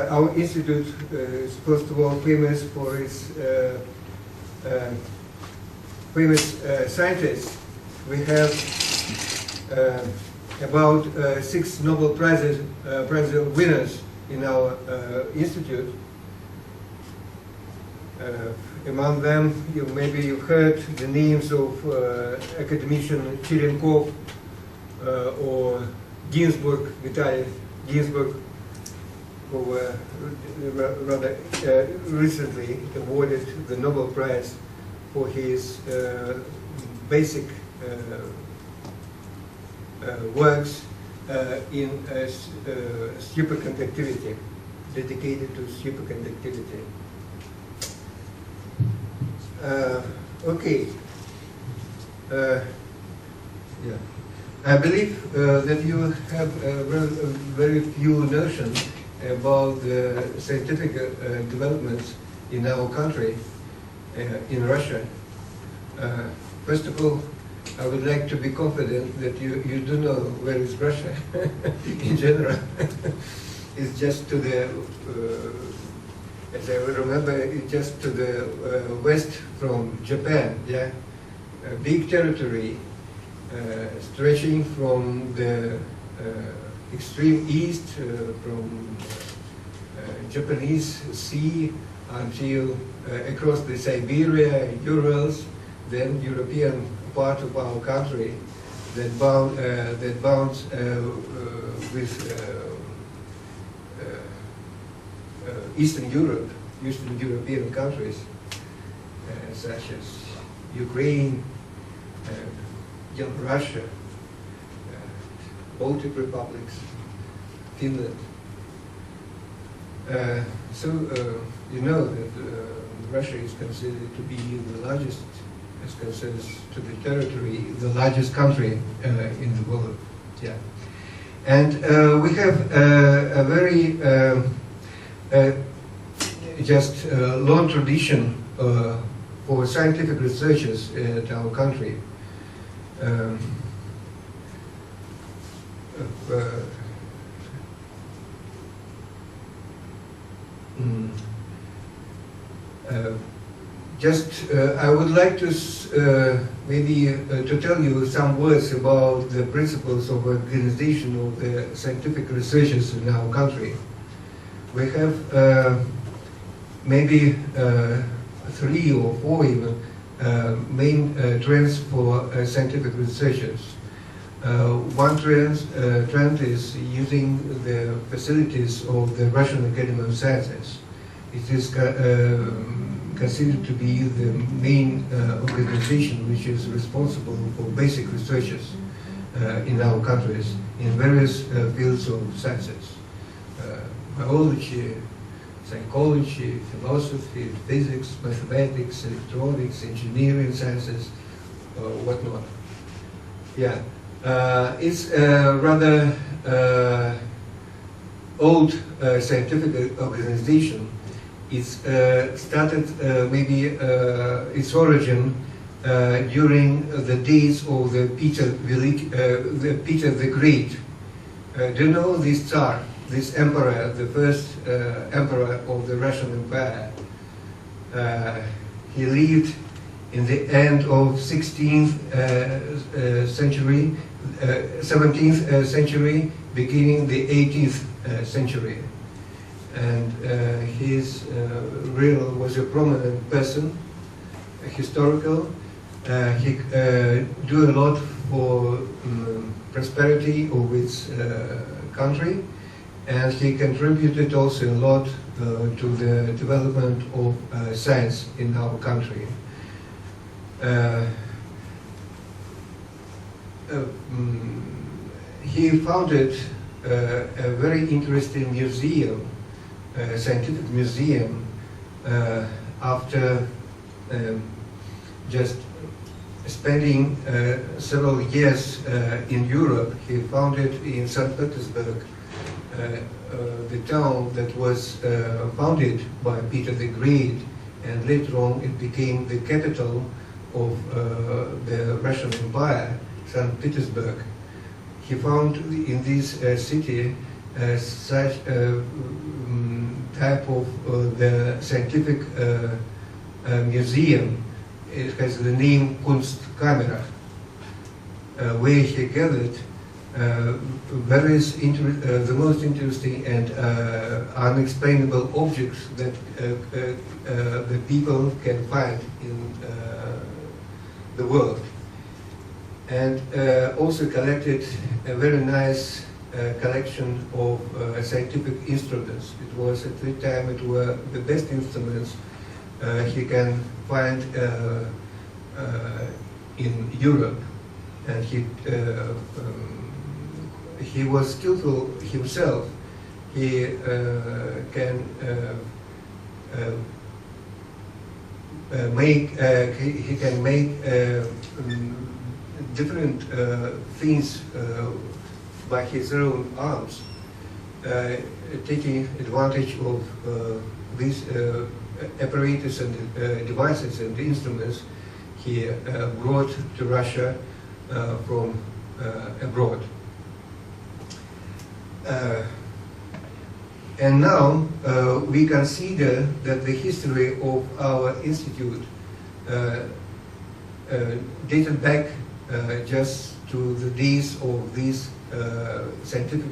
our institute is first of all famous for its famous scientists. We have about 6 Nobel Prize winners in our institute. Among them, maybe you've heard the names of academician Cherenkov or Ginsburg, Vitaly Ginsburg, who were rather recently awarded the Nobel Prize for his basic works in superconductivity, dedicated to superconductivity. Okay. Yeah. I believe that you have very few notions about the scientific developments in our country, in Russia. First of all, I would like to be confident that you do know where is Russia in general. It's just to the, as I remember, it's just to the west from Japan, yeah? A big territory stretching from the extreme east, from Japanese Sea until across the Siberia, Urals, then European part of our country that bounds with Eastern Europe, Eastern European countries such as Ukraine, young Russia, Baltic republics, Finland. So you know that Russia is considered to be the largest, as concerns to the territory, the largest country in the world. Yeah, and we have a very just long tradition for scientific researchers at our country. I would like to maybe to tell you some words about the principles of organization of the scientific researchers in our country. We have maybe 3 or 4 even main trends for scientific researchers. One trend is using the facilities of the Russian Academy of Sciences. It is considered to be the main organization which is responsible for basic researches in our countries in various fields of sciences. Biology, psychology, philosophy, physics, mathematics, electronics, engineering sciences, whatnot. Yeah, it's a rather old scientific organization. It's started maybe its origin during the days of the Peter the Great. Do you know this Tsar, this emperor, the first emperor of the Russian Empire? He lived in the end of 16th century, 17th century, beginning the 18th century. And his real was a prominent person, historical. He do a lot for prosperity of its country, and he contributed also a lot to the development of science in our country. He founded a very interesting museum, scientific museum, after just spending several years in Europe. He founded in St. Petersburg the town that was founded by Peter the Great, and later on it became the capital of the Russian Empire, St. Petersburg. He found in this city such type of the scientific museum. It has the name Kunstkamera, where he gathered the most interesting and unexplainable objects that the people can find in the world, and also collected a very nice collection of scientific instruments. It was at the time it were the best instruments he can find in Europe, and he was skillful himself. He can make different things by his own arms, taking advantage of these apparatus and devices and instruments he brought to Russia from abroad. And now we consider that the history of our institute dated back just to the days of this scientific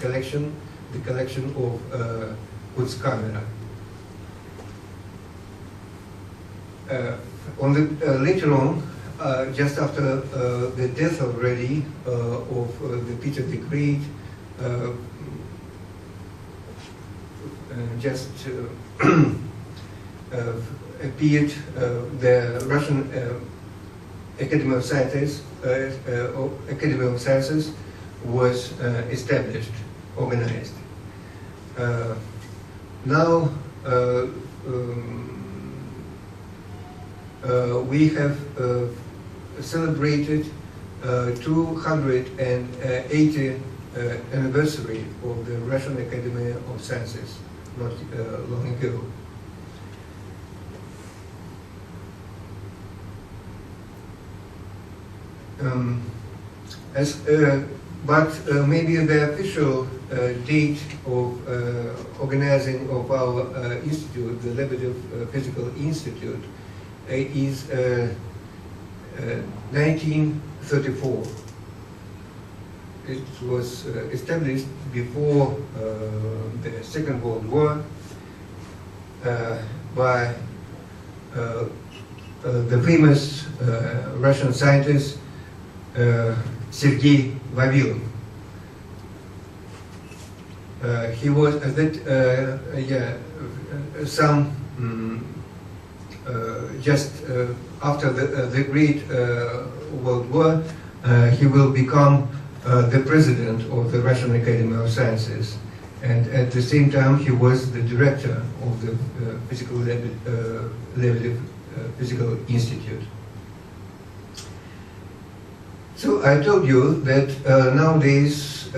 collection, the collection of Kunstkamera. Later on, just after the death already of the Peter the Great, just appeared the Russian Academy of Sciences. Academy of Sciences was established, organized. Now we have celebrated 280th anniversary of the Russian Academy of Sciences not long ago. But maybe the official date of organizing of our institute, the Lebedev Physical Institute, is 1934. It was established before the Second World War by the famous Russian scientist Sergei Vavilov. He was just after the Great World War, he will become the president of the Russian Academy of Sciences, and at the same time he was the director of the Lebedev Physical Institute. So I told you that nowadays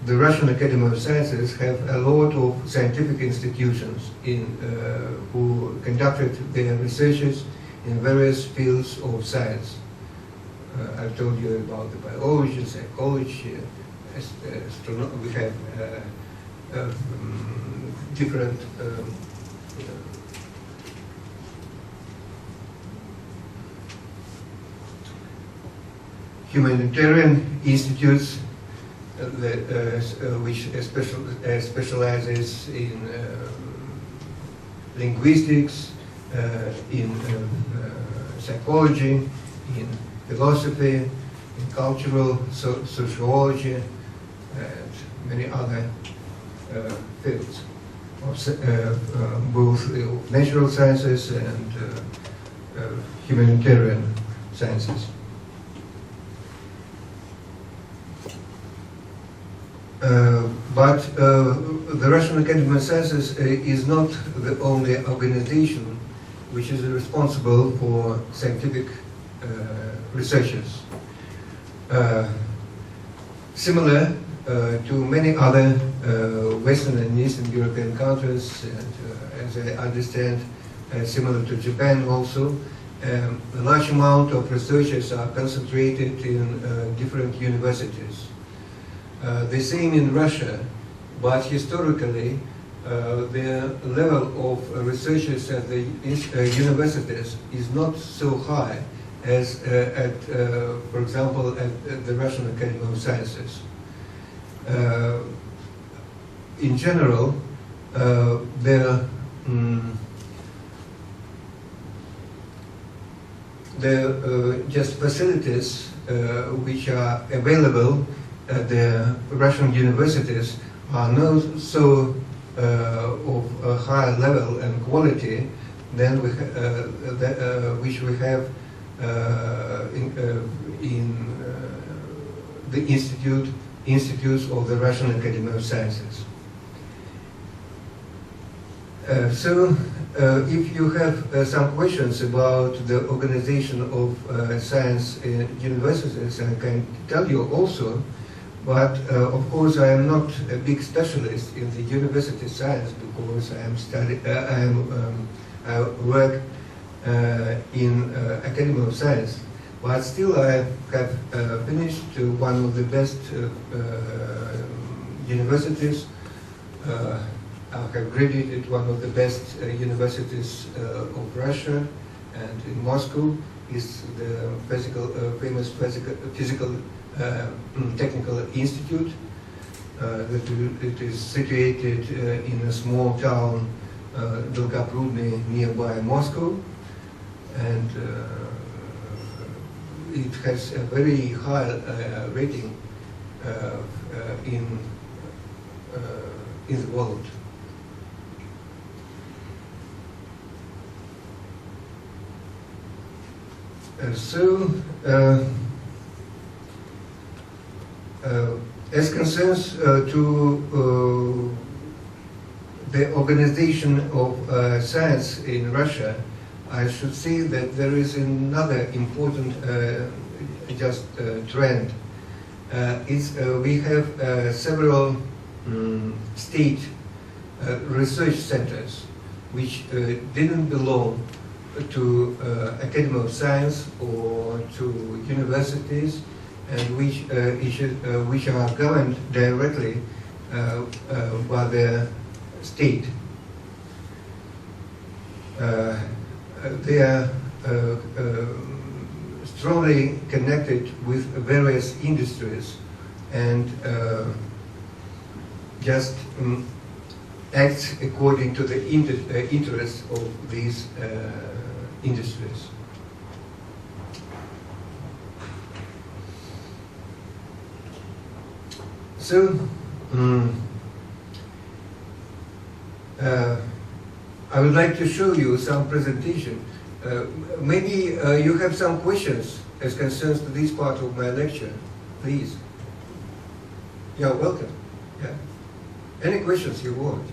the Russian Academy of Sciences have a lot of scientific institutions who conducted their researches in various fields of science. I've told you about the biology, psychology, astronomy. We have different humanitarian institutes which specializes in linguistics, in psychology, in philosophy, in cultural sociology, and many other fields, both natural sciences and humanitarian sciences. But the Russian Academy of Sciences is not the only organization which is responsible for scientific researches. Similar to many other Western and Eastern European countries, and as I understand, similar to Japan also, a large amount of researchers are concentrated in different universities. The same in Russia, but historically the level of researchers at the universities is not so high as at, for example, at the Russian Academy of Sciences. In general, the just facilities which are available at the Russian universities are not so of a higher level and quality than which we have in the institutes of the Russian Academy of Sciences. So, if you have some questions about the organization of science in universities, I can tell you also, but of course I am not a big specialist in the university science because I work in Academy of Science, but still I have finished one of the best universities. I have graduated one of the best universities of Russia, and in Moscow is the famous physical technical institute. It is situated in a small town, Dolgoprudny, nearby Moscow, and it has a very high rating in the world. As concerns to the organization of science in Russia, I should say that there is another important trend. We have several state research centers which didn't belong to Academy of Science or to universities, and which are governed directly by the state. They are strongly connected with various industries and just acts according to the interests of these industries. So, I would like to show you some presentation. Maybe you have some questions as concerns to this part of my lecture. Please. You're welcome. Yeah. Any questions you want?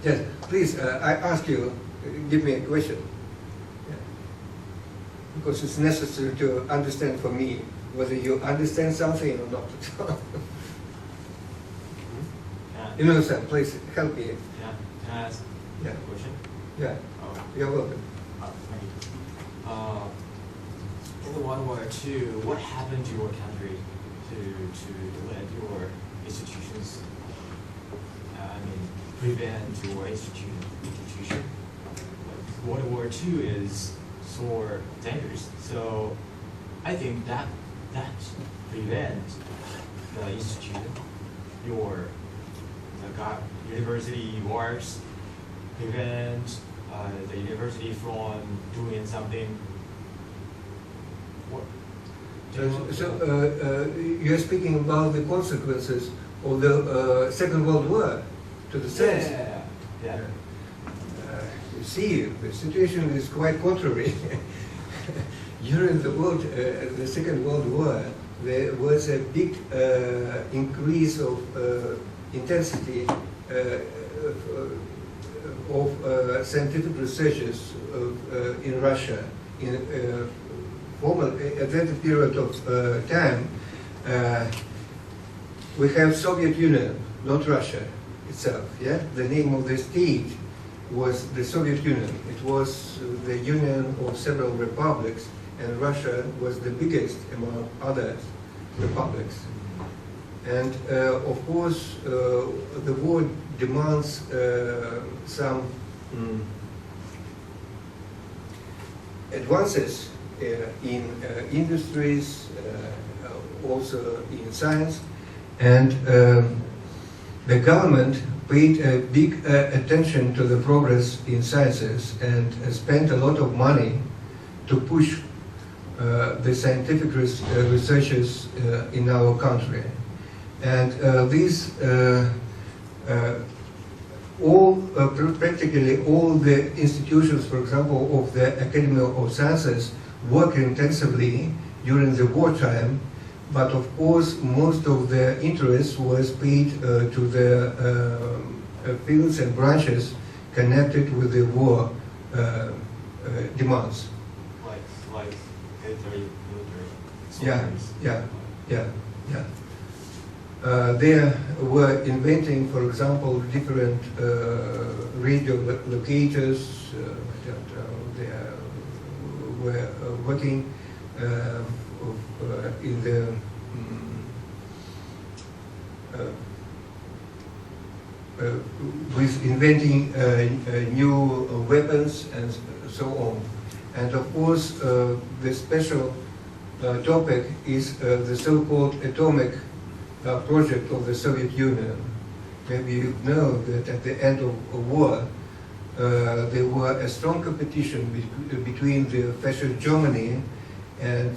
Yes, please, I ask you, give me a question. Yeah. Because it's necessary to understand for me whether you understand something or not. You know, sir, please help me. Yeah, can I ask a question? Yeah, you're welcome. Thank you. In the World War II, what happened to your country to let your institutions, prevent your institution? World War II is so dangerous, so I think that prevents the institute, the university wars, prevent the university from doing something. You're speaking about the consequences of the Second World War to the science. Yeah. You see, the situation is quite contrary. During the Second World War, there was a big increase of intensity of scientific researches in Russia. At that period of time, we have Soviet Union, not Russia itself. Yeah, the name of the state was the Soviet Union. It was the union of several republics, and Russia was the biggest among other republics. And of course, the war demands some advances in industries, also in science, and the government paid a big attention to the progress in sciences and spent a lot of money to push the scientific researchers in our country. And these practically all the institutions, for example, of the Academy of Sciences, work intensively during the wartime, but of course most of the interest was paid to the fields and branches connected with the war demands. Like military soldiers. Yeah. They were inventing, for example, different radio locators. They were working in the with inventing new weapons and so on. And of course, the special topic is the so-called atomic project of the Soviet Union. Maybe you know that at the end of the war, there was a strong competition between the fascist Germany and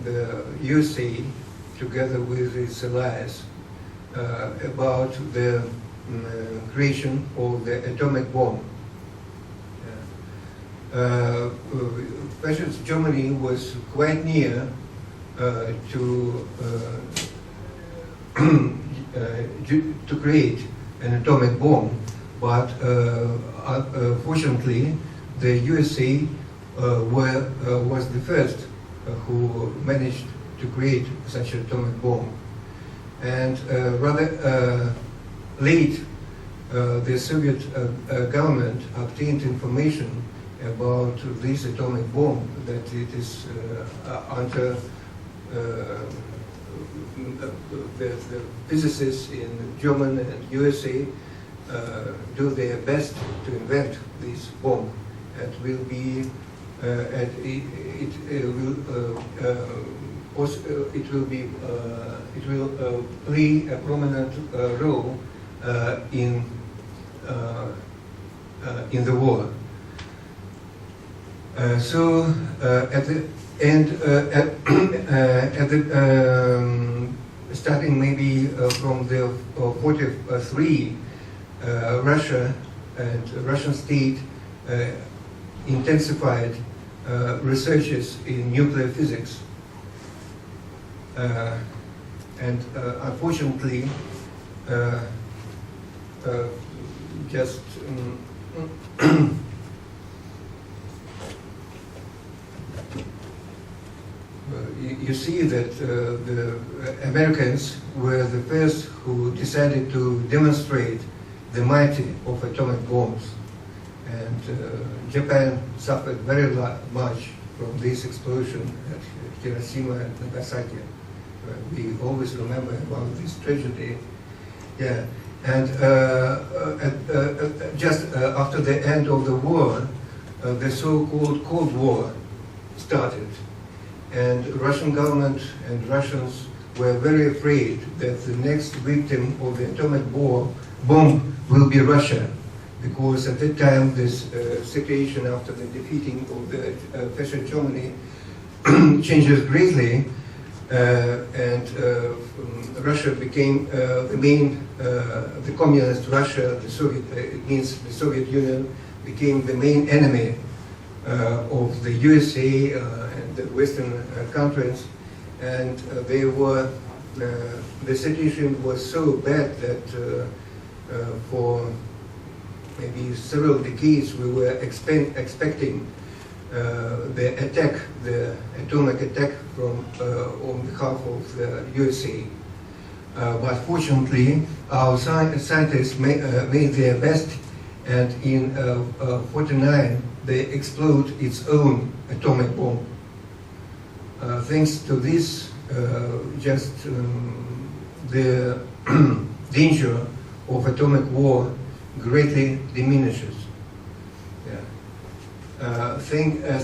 the USA, together with its allies, about the creation of the atomic bomb. Fascist Germany was quite near to create an atomic bomb, but fortunately the USA was the first who managed to create such an atomic bomb. And rather late, the Soviet government obtained information about this atomic bomb, that it is under the physicists in Germany and USA do their best to invent this bomb. It will be it will play a prominent role in the war. So at the end, starting maybe from the 43, Russia and Russian state intensified researches in nuclear physics. And unfortunately, just you see that the Americans were the first who decided to demonstrate the might of atomic bombs. And Japan suffered very much from this explosion at Hiroshima and Nagasaki. We always remember about this tragedy. Yeah, and just after the end of the war, the so-called Cold War started. And the Russian government and Russians were very afraid that the next victim of the atomic bomb will be Russia, because at that time this situation after the defeating of the fascist Germany changes greatly, and Russia became the main, the communist Russia, the Soviet, it means the Soviet Union, became the main enemy of the USA and the Western countries, and they were, the situation was so bad that for maybe several decades we were expecting the attack, the atomic attack from on behalf of the USA. But fortunately, our scientists made their best, and in 1949 they explode its own atomic bomb. Thanks to this, just the danger of atomic war greatly diminishes.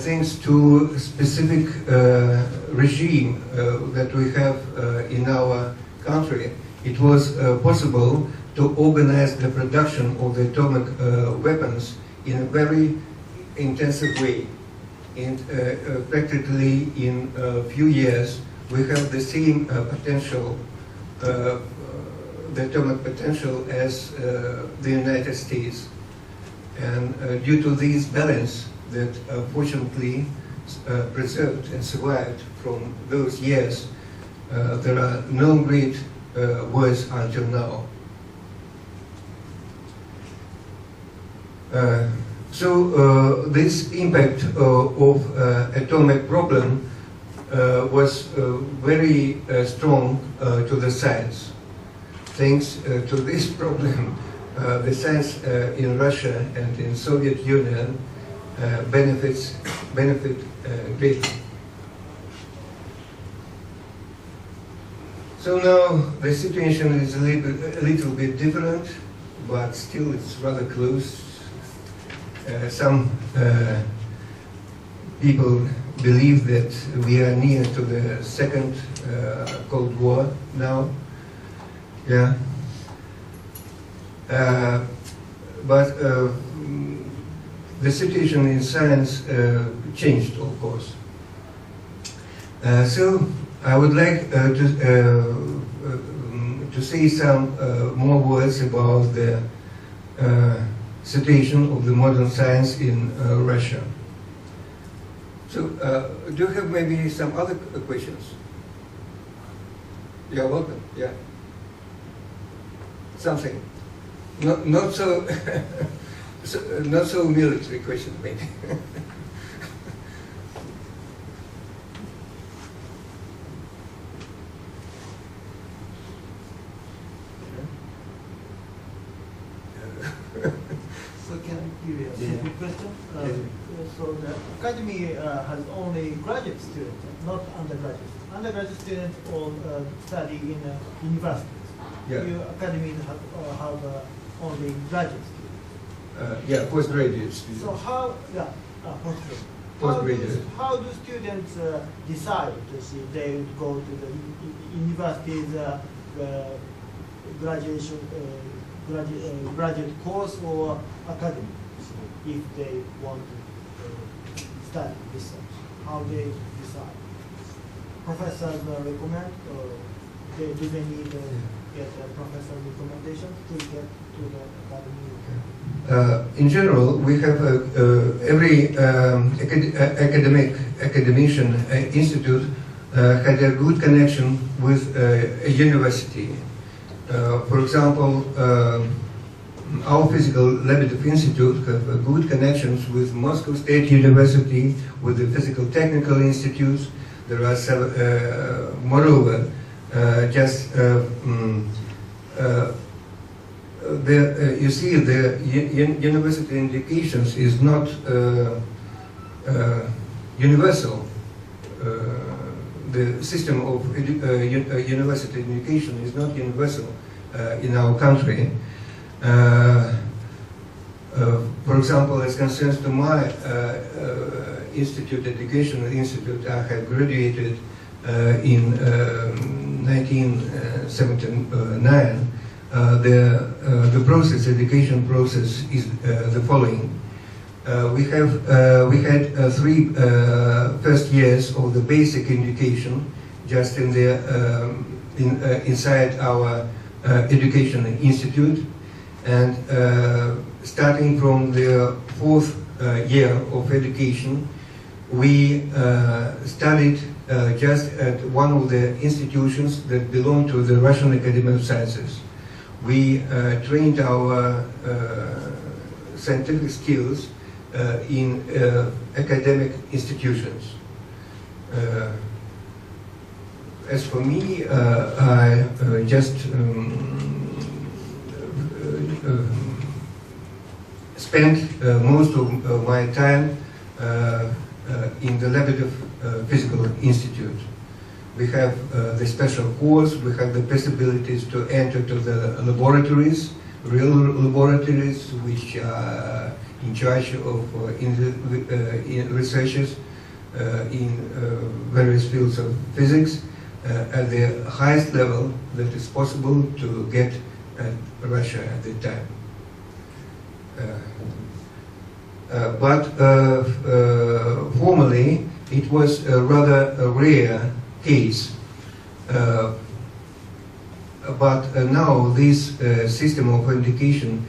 Thanks to specific regime that we have in our country, it was possible to organize the production of the atomic weapons in a very intensive way. And practically in a few years, we have the same potential, the atomic potential as the United States. And due to this balance that fortunately preserved and survived from those years, there are no great wars until now. So this impact of atomic problem was very strong to the science. Thanks to this problem, the science in Russia and in Soviet Union benefit greatly. So now the situation is a little bit different, but still it's rather close. Some people believe that we are near to the second Cold War now. Yeah. But the situation in science changed, of course. So I would like to say some more words about the situation of the modern science in Russia. So, do you have maybe some other questions? You're welcome. Yeah. Something. Not so, not so military question, maybe. So can I give you a simple question? So the academy has only graduate students, not undergraduates. Undergraduate students all study in universities. Yeah. Your academy have only graduate students. Yeah, postgraduate students. So how, Postgraduate. how do students decide to see they would go to the university's graduate course or academy if they want to study research? How they decide? Professors recommend, or do they need to get a professor recommendation to get to the academy? In general, we have every academician institute had a good connection with a university. For example, our physical Lebedev Institute have good connections with Moscow State University, with the Physical Technical Institutes. There are some, moreover, you see, the university education is not universal. The system of university education is not universal in our country. For example, as concerns to my educational institute, I have graduated in 1979. The education process is the following. We had 3 first years of the basic education, just in the inside our education institute, and starting from the 4th year of education, we studied just at one of the institutions that belong to the Russian Academy of Sciences. We trained our scientific skills in academic institutions. As for me, I just spent most of my time in the Lebedev Physical Institute. We have the special course, we have the possibilities to enter to the laboratories, real laboratories, which are in charge of researchers in various fields of physics at the highest level that is possible to get at Russia at the time. But formally, it was a rather rare case. But now this system of education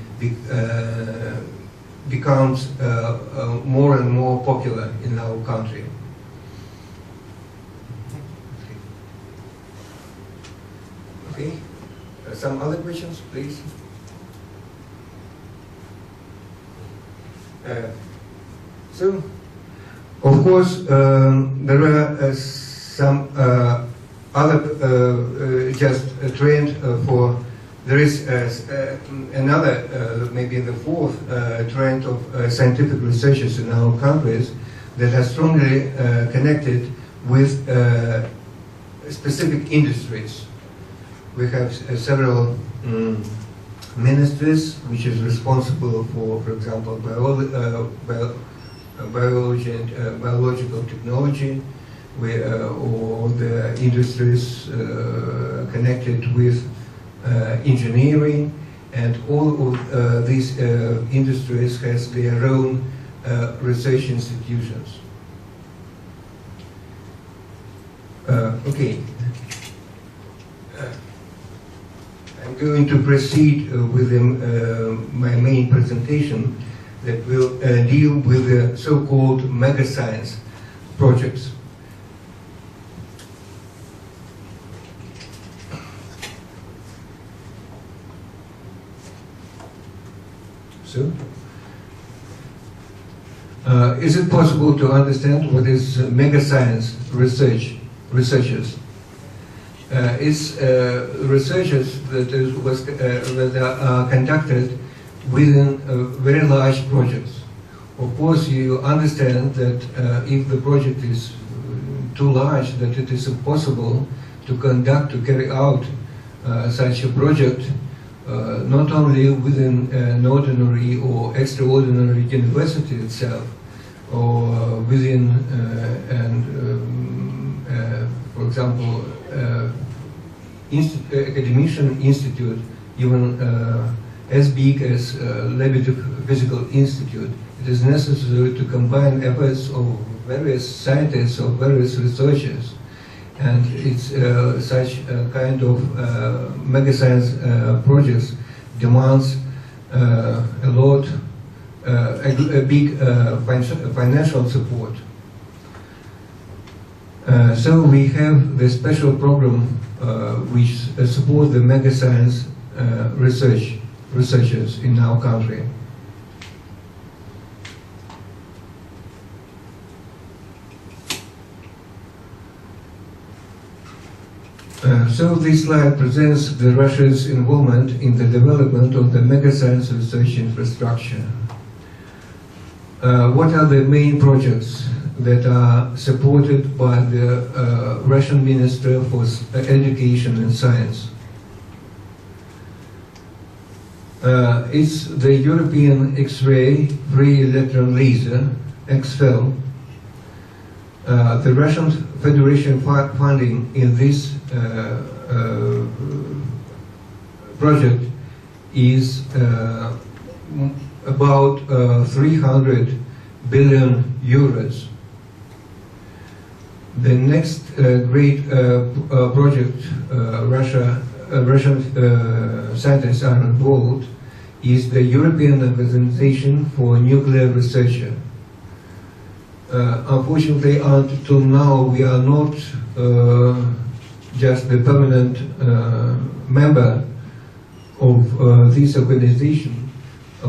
becomes more and more popular in our country. Okay. Some other questions, please? So, of course, there are some other just a trend for. There is another, maybe the fourth trend of scientific researchers in our countries that are strongly connected with specific industries. We have several ministries which is responsible for example, biology and biological technology, or the industries connected with engineering, and all of these industries has their own research institutions. Okay. I'm going to proceed with my main presentation that will deal with the so-called mega science projects. So, is it possible to understand what is mega science researchers? It's researches that are conducted within very large projects. Of course, you understand that if the project is too large, that it is impossible to carry out such a project not only within an ordinary or extraordinary university itself, or within for example, academician institute, even as big as Lebedev Physical Institute. It is necessary to combine efforts of various scientists or various researchers, and it's such a kind of mega science projects demands a lot, a big financial support. So we have the special program which support the mega science researchers in our country. So this slide presents the Russia's involvement in the development of the mega science research infrastructure. What are the main projects that are supported by the Russian Minister for Education and Science? It's the European X-ray free electron laser, XFEL. The Russian Federation funding in this project is about 300 billion euros. The next great project Russian scientists are involved is the European Organization for Nuclear Research. Unfortunately, until now, we are not just the permanent member of this organization,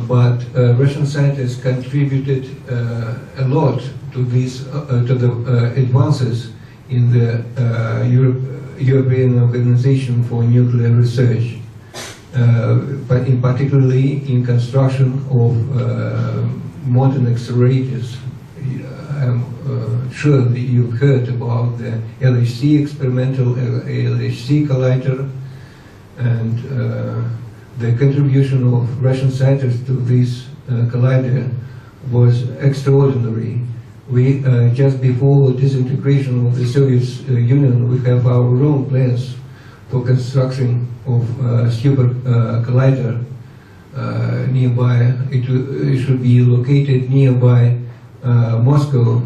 but Russian scientists contributed a lot to this, to the advances in the European Organization for Nuclear Research, but particularly in construction of modern accelerators I'm sure that you've heard about the LHC experimental LHC collider, and the contribution of Russian scientists to this collider was extraordinary. We just before disintegration of the Soviet Union, we have our own plans for construction of super collider nearby. It should be located nearby Moscow,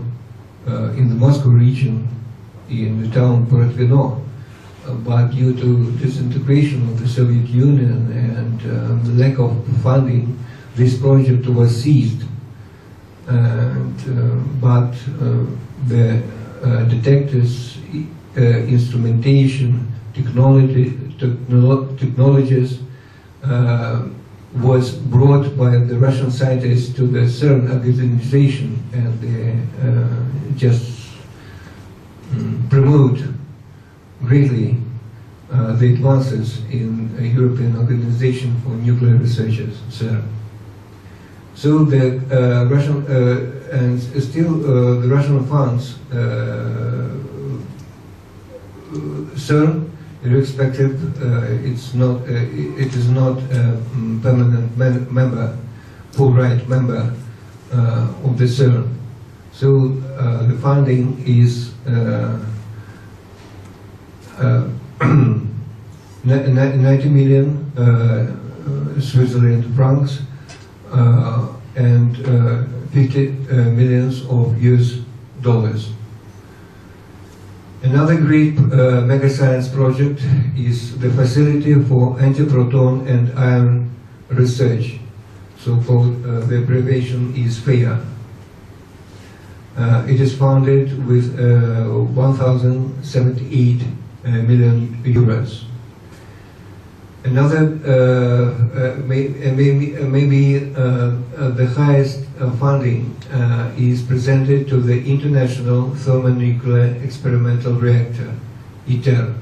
in the Moscow region, in the town Portvino. But due to disintegration of the Soviet Union and the lack of funding, this project was seized. But the detectors, instrumentation, technologies was brought by the Russian scientists to the CERN organization, and they just promote greatly the advances in a European Organization for Nuclear Researches, CERN. So the Russian and still the Russian funds CERN, irrespective, it is not a permanent member, full right member of the CERN. So the funding is 90 million Switzerland francs and 50 millions of US dollars. Another great mega science project is the Facility for Anti-Proton and Ion Research, so-called the abbreviation is FAIR. It is funded with 1,078 million euros. Another, maybe the highest funding is presented to the International Thermonuclear Experimental Reactor, ITER.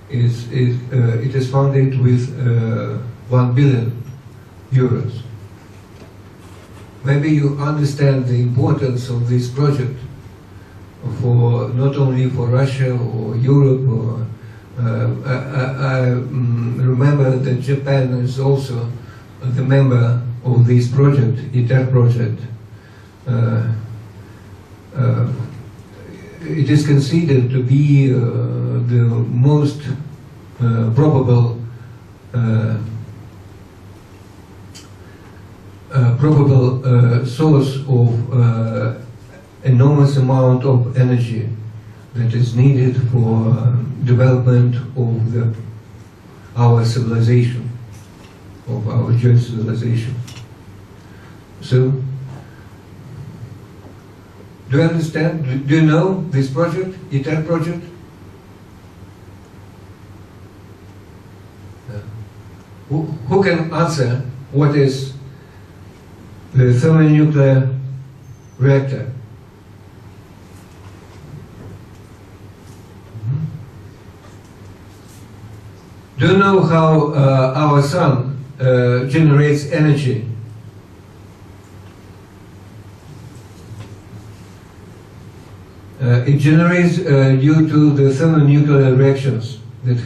It is funded with 1 billion euros. Maybe you understand the importance of this project for not only for Russia or Europe. Or, I remember that Japan is also the member of this project, ITER project. It is considered to be the most probable source of enormous amount of energy that is needed for development of our civilization, of our joint civilization. So, do you understand? Do you know this project, ITER project? Who can answer what is the thermonuclear reactor? Do you know how our sun generates energy? It generates due to the thermonuclear reactions that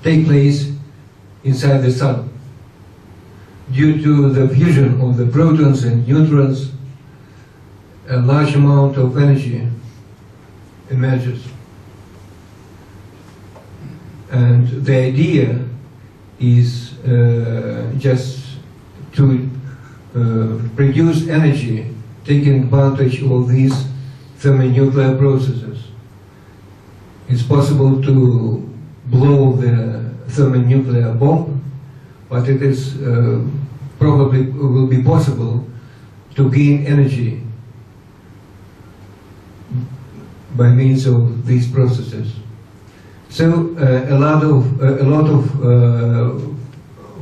take place inside the sun. Due to the fusion of the protons and neutrons, a large amount of energy emerges. And the idea is just to produce energy, taking advantage of these thermonuclear processes. It's possible to blow the thermonuclear bomb, but it is probably will be possible to gain energy by means of these processes. So a lot of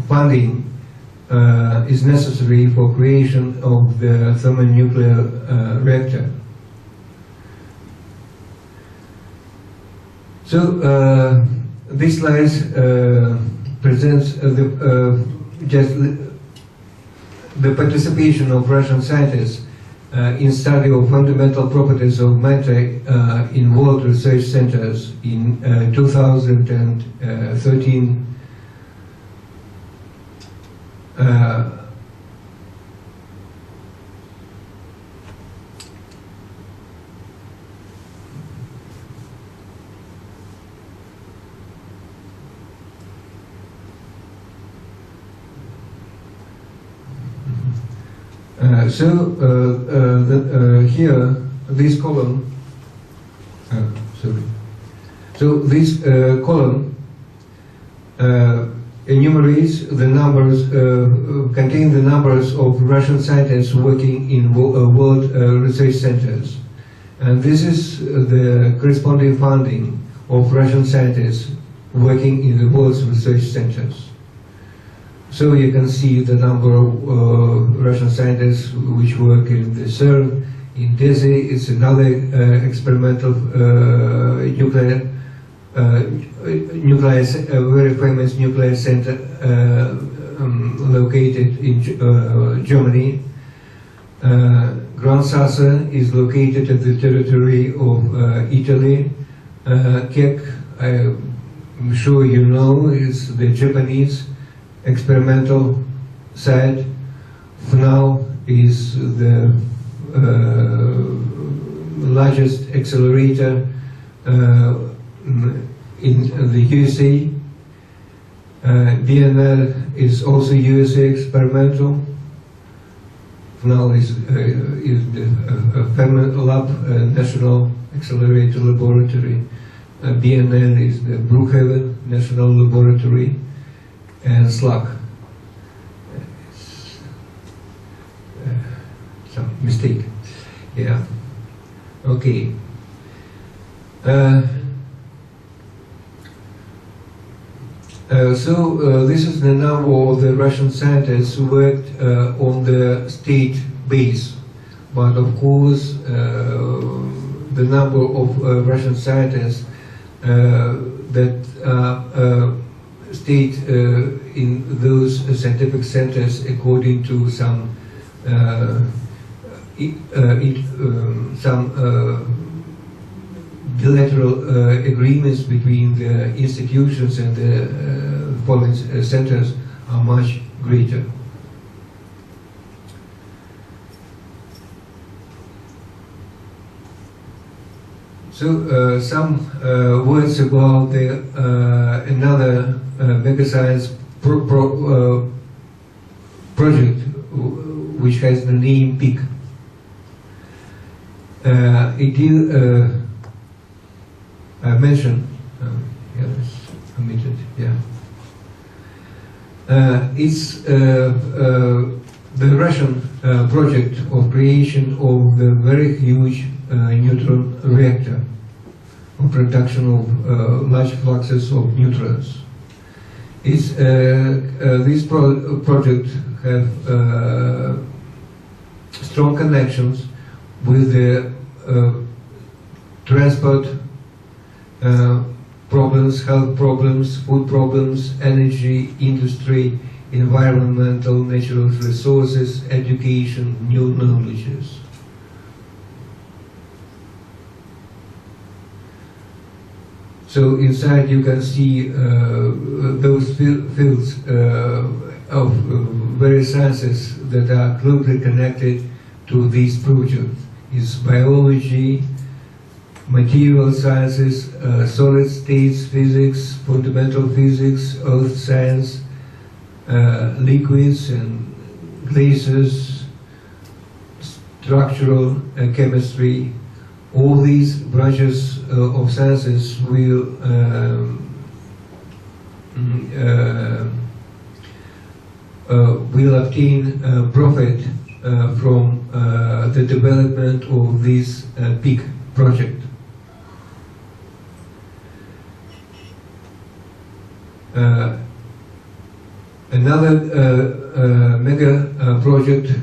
funding is necessary for creation of the thermonuclear reactor. So this slide presents just the participation of Russian scientists in study of fundamental properties of matter in world research centers in 2013. Here, this column, So this column enumerates the numbers, contain the numbers of Russian scientists working in world research centers. And this is the corresponding funding of Russian scientists working in the world's research centers. So you can see the number of Russian scientists which work in the CERN, in DESI. It's another experimental nuclear, very famous nuclear center located in Germany. Gran Sasso is located at the territory of Italy. Keck, I'm sure you know, is the Japanese experimental site. FNAU is the largest accelerator in the USA. BNL is also USA experimental. FNAU is the Fermilab National Accelerator Laboratory. BNL is the Brookhaven National Laboratory, and SLAC. Some mistake. Yeah. Okay. This is the number of the Russian scientists who worked on the state base, but of course the number of Russian scientists that stayed in those scientific centers according to some bilateral agreements between the institutions and the foreign centers are much greater. So some words about the another mega science project which has the name PIC. It is I mentioned, yes, omitted, yeah. It's the Russian project of creation of the very huge neutron reactor, of production of large fluxes of neutrons. It's, this project have strong connections with the transport problems, health problems, food problems, energy, industry, environmental, natural resources, education, new knowledges. So inside you can see those fields of various sciences that are closely connected to this project. It's biology, material sciences, solid states physics, fundamental physics, earth science, liquids and gases, structural chemistry. All these branches of sciences will obtain profit from the development of this PIC project. Another mega project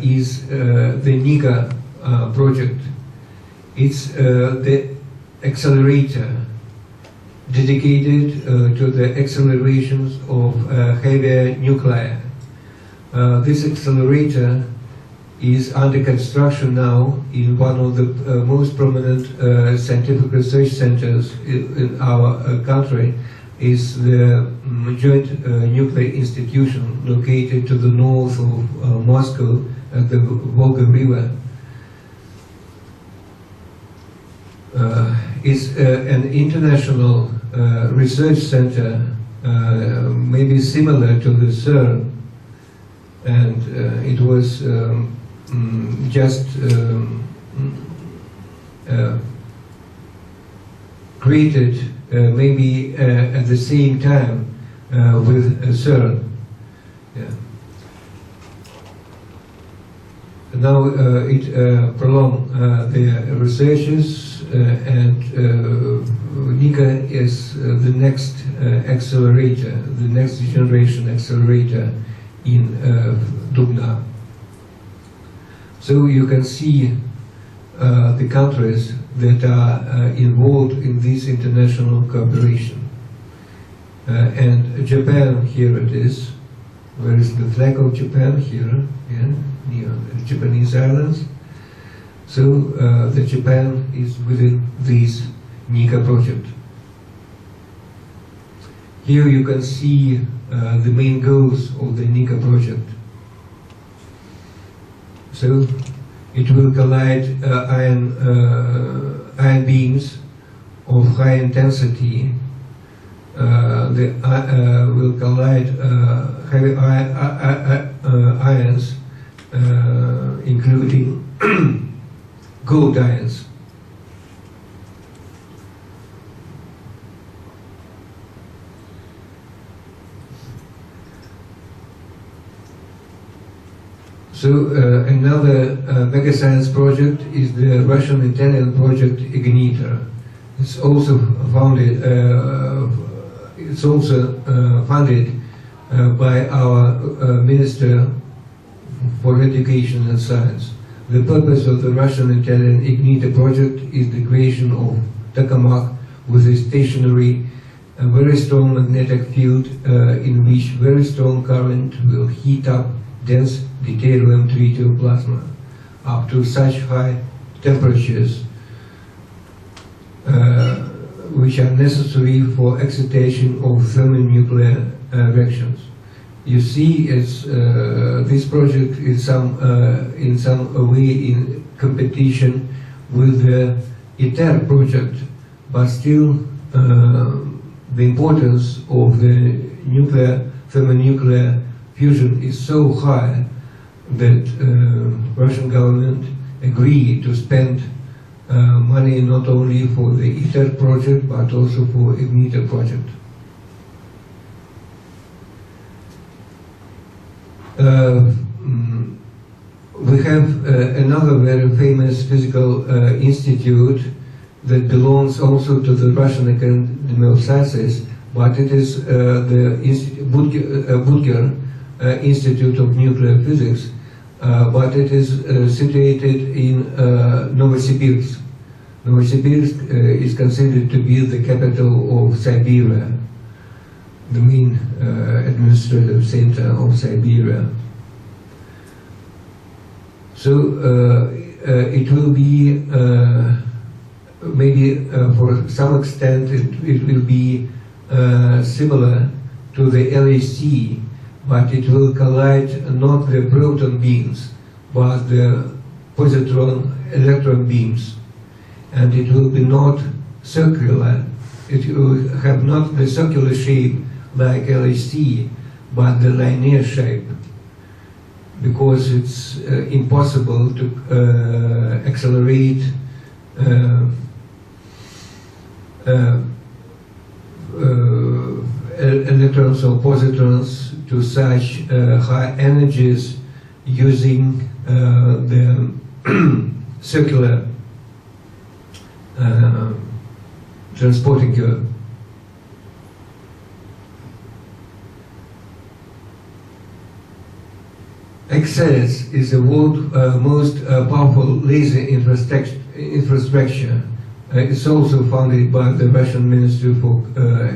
is the NIGA project. It's the accelerator dedicated to the accelerations of heavier nuclei. This accelerator is under construction now in one of the most prominent scientific research centers in our country. Is the joint nuclear institution located to the north of Moscow at the Volga River. It's an international research center, maybe similar to the CERN, and it was just created maybe at the same time with CERN. Yeah. Now it prolonged the researches, and NICA is the next accelerator, the next generation accelerator in Dubna. So you can see the countries that are involved in this international cooperation. And Japan, here it is. Where is the flag of Japan? Here, yeah, near the Japanese islands. So the Japan is within this NICA project. Here you can see the main goals of the NICA project. So it will collide ion beams of high intensity. They will collide heavy ions, including gold ions. So another mega science project is the Russian-Italian project Igniter. It's also funded by our Minister for Education and Science. The purpose of the Russian-Italian Igniter project is the creation of tokamak with a stationary, very strong magnetic field in which very strong current will heat up dense deuterium-tritium plasma up to such high temperatures which are necessary for excitation of thermonuclear reactions. You see, this project is in some way in competition with the ITER project, but still the importance of the thermonuclear fusion is so high that Russian government agreed to spend money not only for the ITER project but also for Igniter project. We have another very famous physical institute that belongs also to the Russian Academy of Sciences, but it is the Budger Institute of Nuclear Physics, but it is situated in Novosibirsk. Novosibirsk is considered to be the capital of Siberia, the main administrative center of Siberia. So it will be, maybe for some extent, it will be similar to the LHC, but it will collide not the proton beams, but the positron-electron beams. And it will be not circular, it will have not the circular shape like LHC, but the linear shape, because it's impossible to accelerate electrons or positrons to such high energies using the circular transporting curve. XS is the world's most powerful laser infrastructure. It's also funded by the Russian Ministry for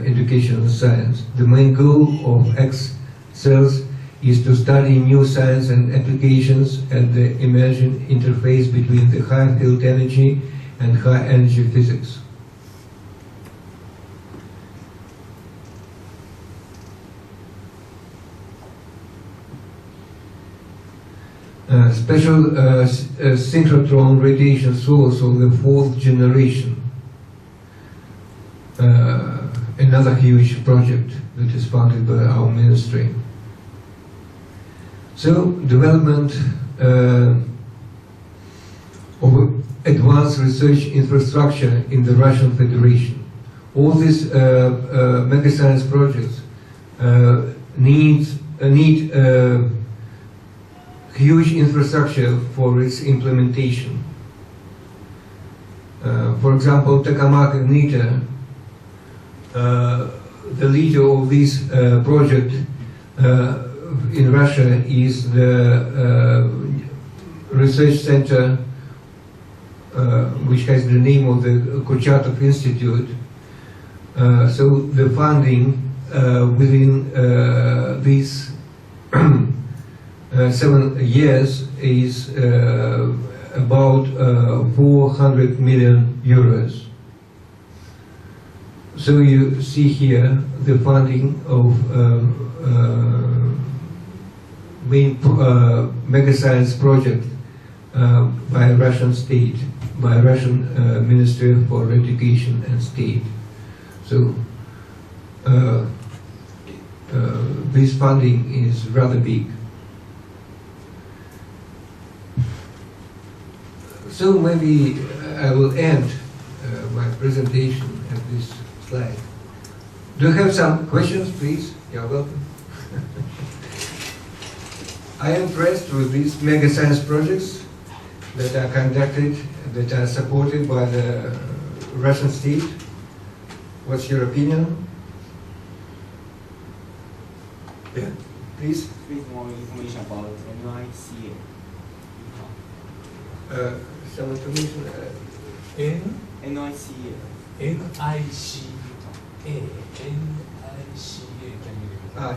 Education and Science. The main goal of X cells is to study new science and applications at the emerging interface between the high field energy and high energy physics. Special synchrotron radiation source of the fourth generation. Another huge project that is funded by our ministry. So, development of advanced research infrastructure in the Russian Federation. All these mega science projects need huge infrastructure for its implementation. For example, Tokamak Igniter, the leader of this project in Russia is the research center which has the name of the Kurchatov Institute. So the funding within these 7 years is about 400 million euros. So you see here the funding of main mega science project by Russian state, by Russian Ministry for Education and State. So this funding is rather big. So maybe I will end my presentation at this slide. Do you have some questions, please? You're welcome. I am impressed with these mega science projects that are conducted, that are supported by the Russian state. What's your opinion? Yeah, please. Please more information about NICA. Some information.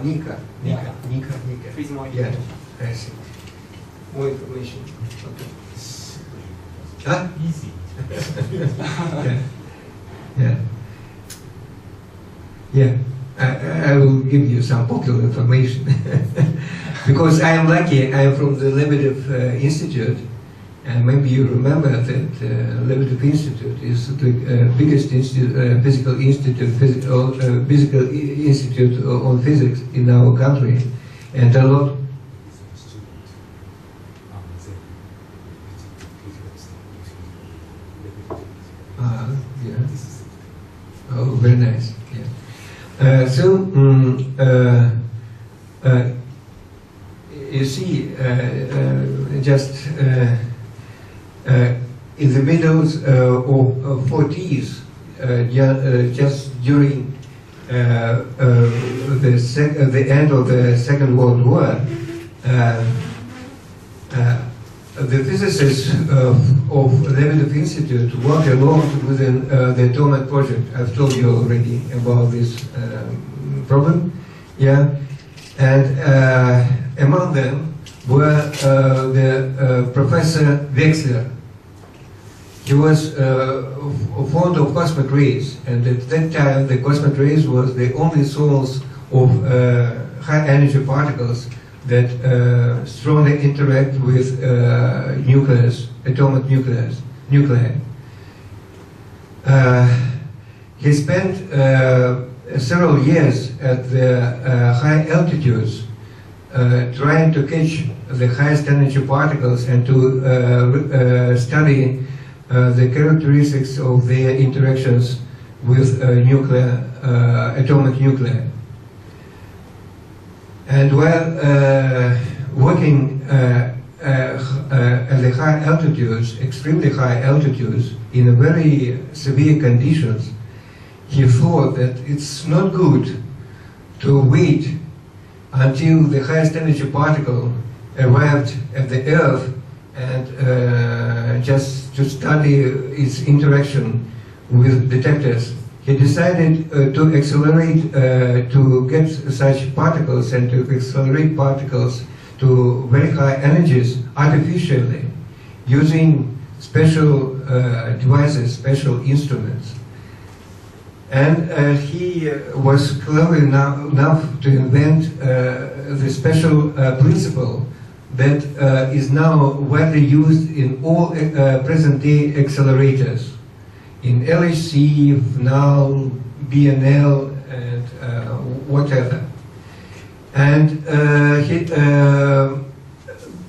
NICA. Nika. Please more Yeah, information. I see. More information. Okay. Huh? Easy. Yeah. I will give you some popular information. Because I am lucky, I am from the Lebedev Institute, and maybe you remember that Lebedev Institute is the biggest physical institute on physics in our country, and a lot. Yeah. Oh, very nice. Yeah. You see, just in the middle of 40s, just during the end of the Second World War, the physicists of Lebedev Institute worked along within the atomic project. I've told you already about this problem. Yeah, and among them were the Professor Wexler. He was fond of cosmic rays, and at that time the cosmic rays was the only source of high energy particles that strongly interact with atomic nuclei. He spent several years at the high altitudes trying to catch the highest energy particles and to study the characteristics of their interactions with atomic nuclei. And while working at the high altitudes, extremely high altitudes, in very severe conditions, he thought that it's not good to wait until the highest energy particle arrived at the Earth and just to study its interaction with detectors he decided to accelerate, to get such particles and to accelerate particles to very high energies artificially using special devices, special instruments. And he was clever enough to invent the special principle that is now widely used in all present-day accelerators, in LHC, FNAL, BNL, and whatever. And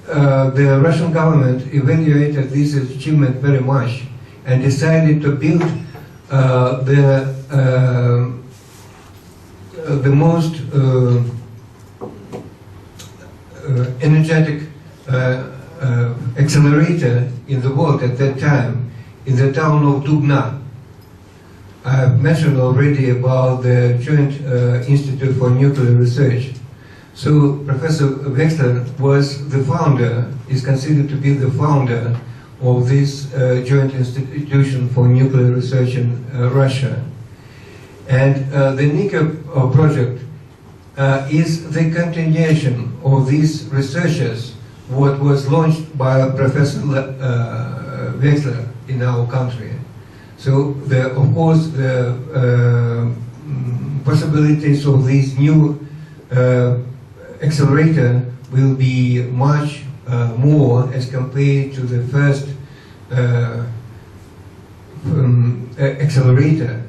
the Russian government evaluated this achievement very much and decided to build the most energetic accelerator in the world at that time, in the town of Dubna. I've mentioned already about the Joint Institute for Nuclear Research. So Professor Wexler was the founder, is considered to be the founder of this Joint Institution for Nuclear Research in Russia. And the NICA project is the continuation of these researches, what was launched by Professor Wexler in our country. So, of course, the possibilities of this new accelerator will be much more as compared to the first accelerator.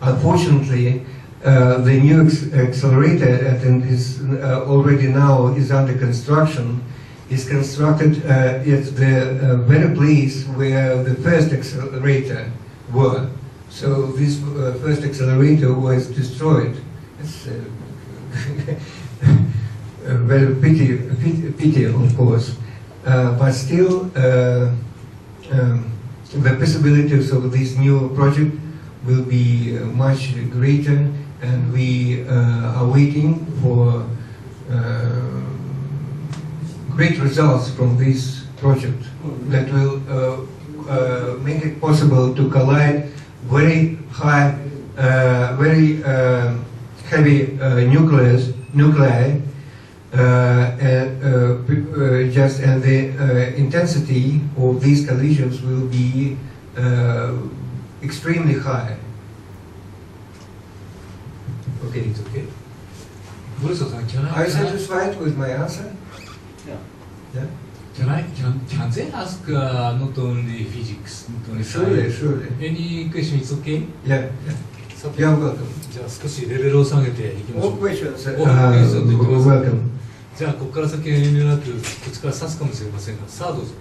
Unfortunately, the new accelerator that is already now is under construction is constructed at the very place where the first accelerator were. So this first accelerator was destroyed. It's a very pity, of course. But still, the possibilities of this new project will be much greater, and we are waiting for great results from this project that will make it possible to collide very high, very heavy nuclei, and the intensity of these collisions will be extremely high. Okay, it's okay. Borisov, Are you satisfied with my answer? Yeah? Can they ask not only physics, not only science? Surely. Any question is okay? Yeah. You're welcome. じゃあ少しレベルを下げていきましょ All う。 questions, welcome. welcome. じゃあここから先は遠慮なく口から指すかもしれませんが、さあどうぞ。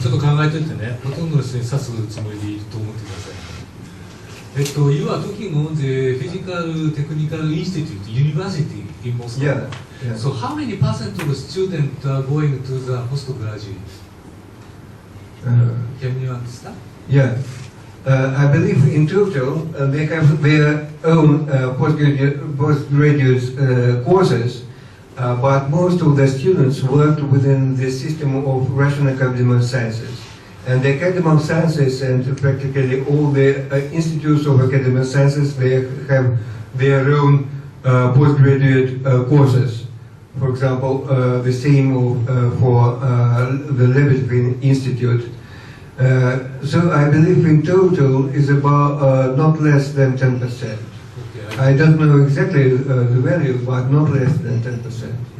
ちょっと考えておいてね、ほとんどの人に指すつもりでいると思ってください。You are talking on the Physical Technical Institute, University in Moscow. Yeah. So how many percent of students are going to the postgraduate? Can you understand? Yeah. I believe in total they have their own postgraduate courses, but most of the students worked within the system of Russian Academy of Sciences. And the Academy of Sciences and practically all the institutes of Academy of Sciences, they have their own postgraduate courses. For example, the same for the Lebedev Institute. So I believe in total is about not less than 10%. Okay, I don't know exactly the value, but not less than 10%.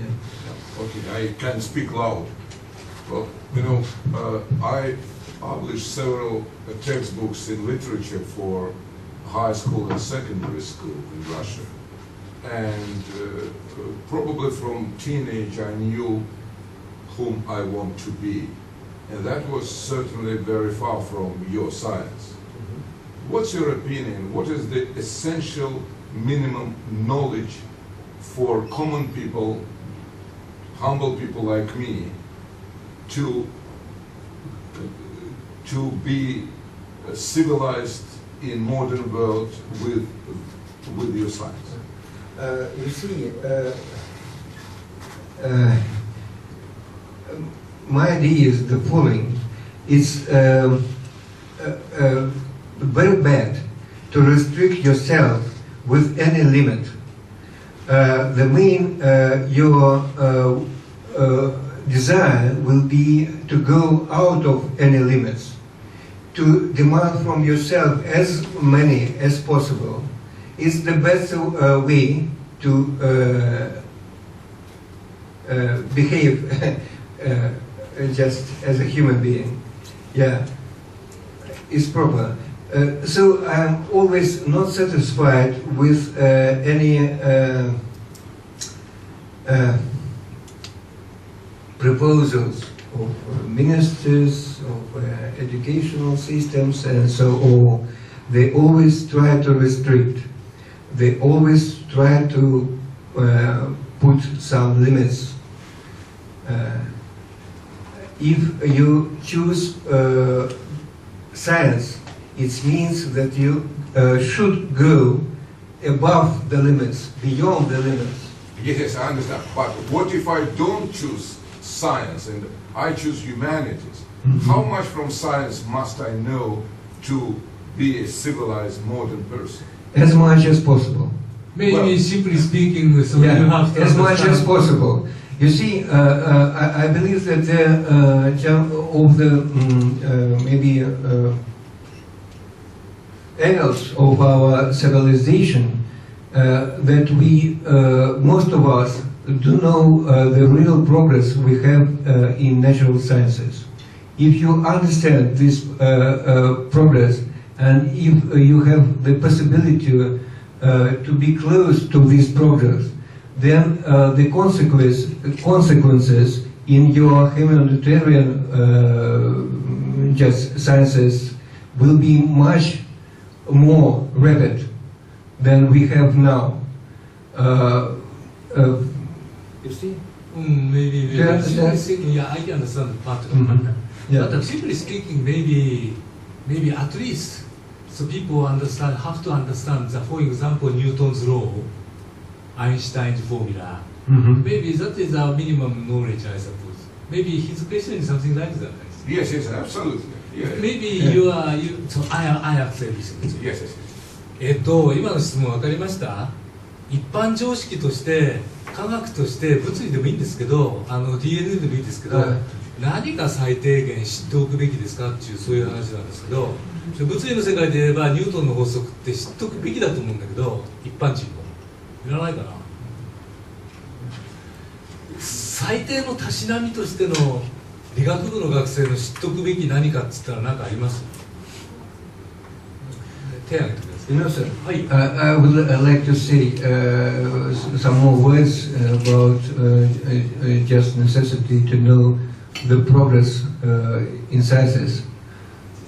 Yeah. Okay, I can speak loud. Well, you know, I published several textbooks in literature for high school and secondary school in Russia. And probably from teenage I knew whom I want to be. And that was certainly very far from your science. What's your opinion? What is the essential minimum knowledge for common people, humble people like me, to be civilized in modern world with your science? You see, my idea is the following. It's very bad to restrict yourself with any limit. The main your desire will be to go out of any limits, to demand from yourself as many as possible. It's the best way to behave just as a human being. Yeah, it's proper. So I'm always not satisfied with any proposals of ministers, of educational systems, and so on. They always try to restrict. They always try to put some limits. If you choose science, it means that you should go above the limits, beyond the limits. Yes, I understand. But what if I don't choose science and I choose humanities? Mm-hmm. How much from science must I know to be a civilized modern person? As much as possible. Maybe Well, simply speaking, so Yeah, you have to as much as understand- possible. You see, I believe that of the maybe annals of our civilization, that we, most of us, do know the real progress we have in natural sciences. If you understand this progress, and if you have the possibility to be close to this progress, then the consequences in your humanitarian just sciences will be much more rapid than we have now. You see? Maybe, Do you understand? simply speaking, yeah, I can understand the part. Mhm. Yeah. But simply speaking, maybe at least, so people understand, have to understand that, for example, Newton's law, Einstein's formula. Mhm. Maybe that is our minimum knowledge, I suppose. Maybe his question is something like that. Yes, yes, absolutely. Yeah. Maybe Yeah. so I accept this. Yes, yes, yes. 今の質問分かりました？一般常識として科学として物理でもいいんですけど、DNA でもいいですけど、はい何が最低限知っておくべきですかっていうそういう話なんですけど、物理の世界で言えばニュートンの法則って知っておくべきだと思うんだけど、一般人もいらないかな。最低のたしなみとしての理学部の学生の知っておくべき何かっつったら何かあります？手を挙げてください。 You know, sir, Hi. I would like to say some more words about just necessity to know the progress in sciences.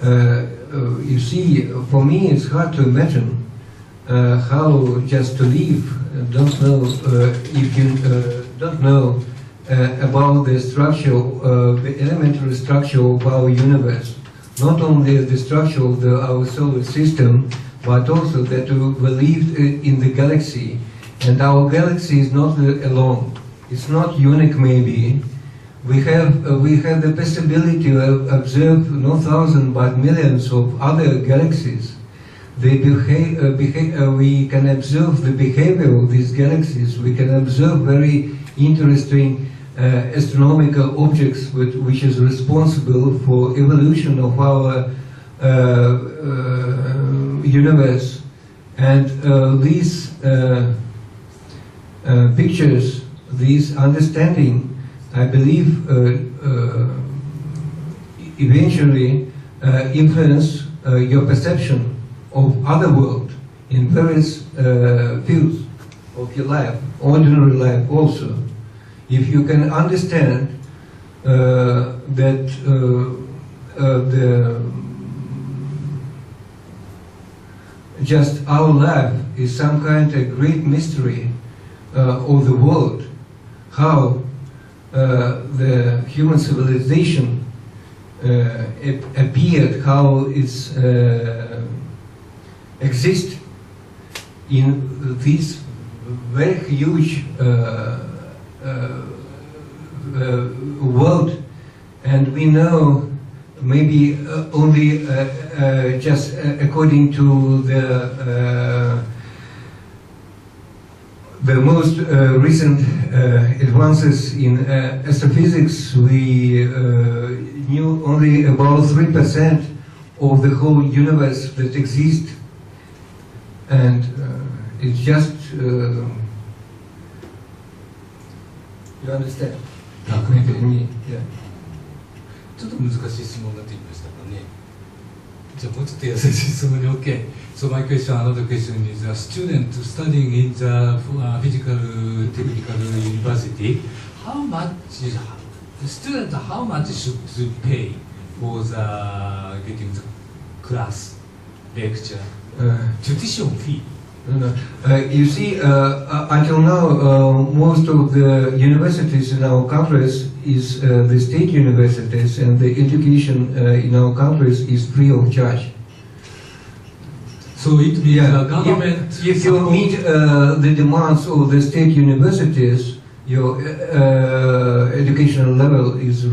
You see, for me, it's hard to imagine how just to live, don't know if you don't know about the structure, the elementary structure of our universe. Not only the structure of our solar system, but also that we live in the galaxy, and our galaxy is not alone. It's not unique, maybe. We have the possibility to observe not thousands but millions of other galaxies. They we can observe the behavior of these galaxies. We can observe very interesting astronomical objects which is responsible for evolution of our universe, and these pictures, this understanding, I believe, eventually influence your perception of other world in various fields of your life, ordinary life also. If you can understand that just our life is some kind of great mystery of the world, how the human civilization appeared, how it's exist in this very huge world, and we know maybe only just according to the most recent advances in astrophysics, we knew only about 3% of the whole universe that exists, and it's just you understand? Yeah. ちょっと難しい質問になってきましたかね。じゃあもうちょっと優しい質問に OK. So my question, another question is a student studying in the physical technical university. How much student? How much should pay for the getting the class, lecture, tuition fee? You see, until now, most of the universities in our countries is the state universities, and the education in our countries is free of charge. So it means the government. If you meet the demands of the state universities, your educational level is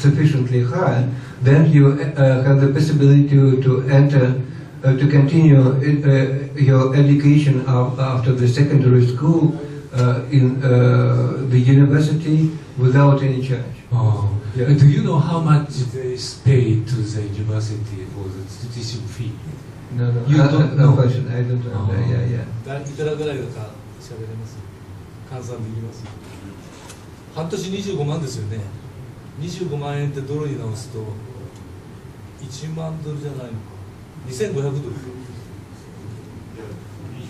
sufficiently high, then you have the possibility to enter. To continue your education after the secondary school in the university without any charge. Oh. Yeah. Do you know how much they pay to the university for the tuition fee? No, You don't no know. question. I don't know. Oh. Yeah. いくらぐらいだか喋れます？換算できます？半年25万ですよね。25万円ってドルに直すと1万ドルじゃないのか。2500ドル。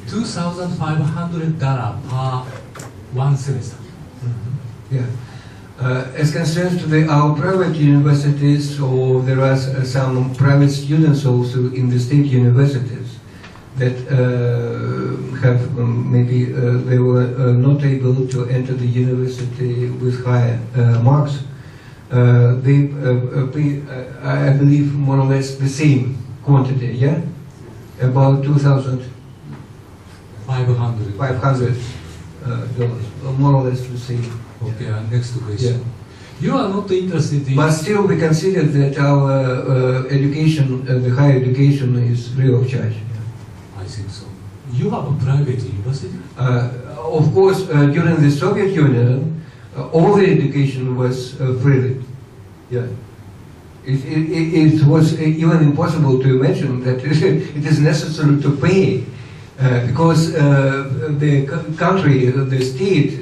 $2,500 per one semester. Yeah. As concerns to our private universities, or there are some private students also in the state universities that have maybe they were not able to enter the university with higher marks. They pay, I believe, more or less the same quantity, yeah? About $2,500 more or less the same. Okay, next question. You are not interested in. But still, we consider that our education, the higher education, is free of charge. I think so. You have a private university? Of course, during the Soviet Union, all the education was free. Yeah. It was even impossible to imagine that it is necessary to pay because the country, the state,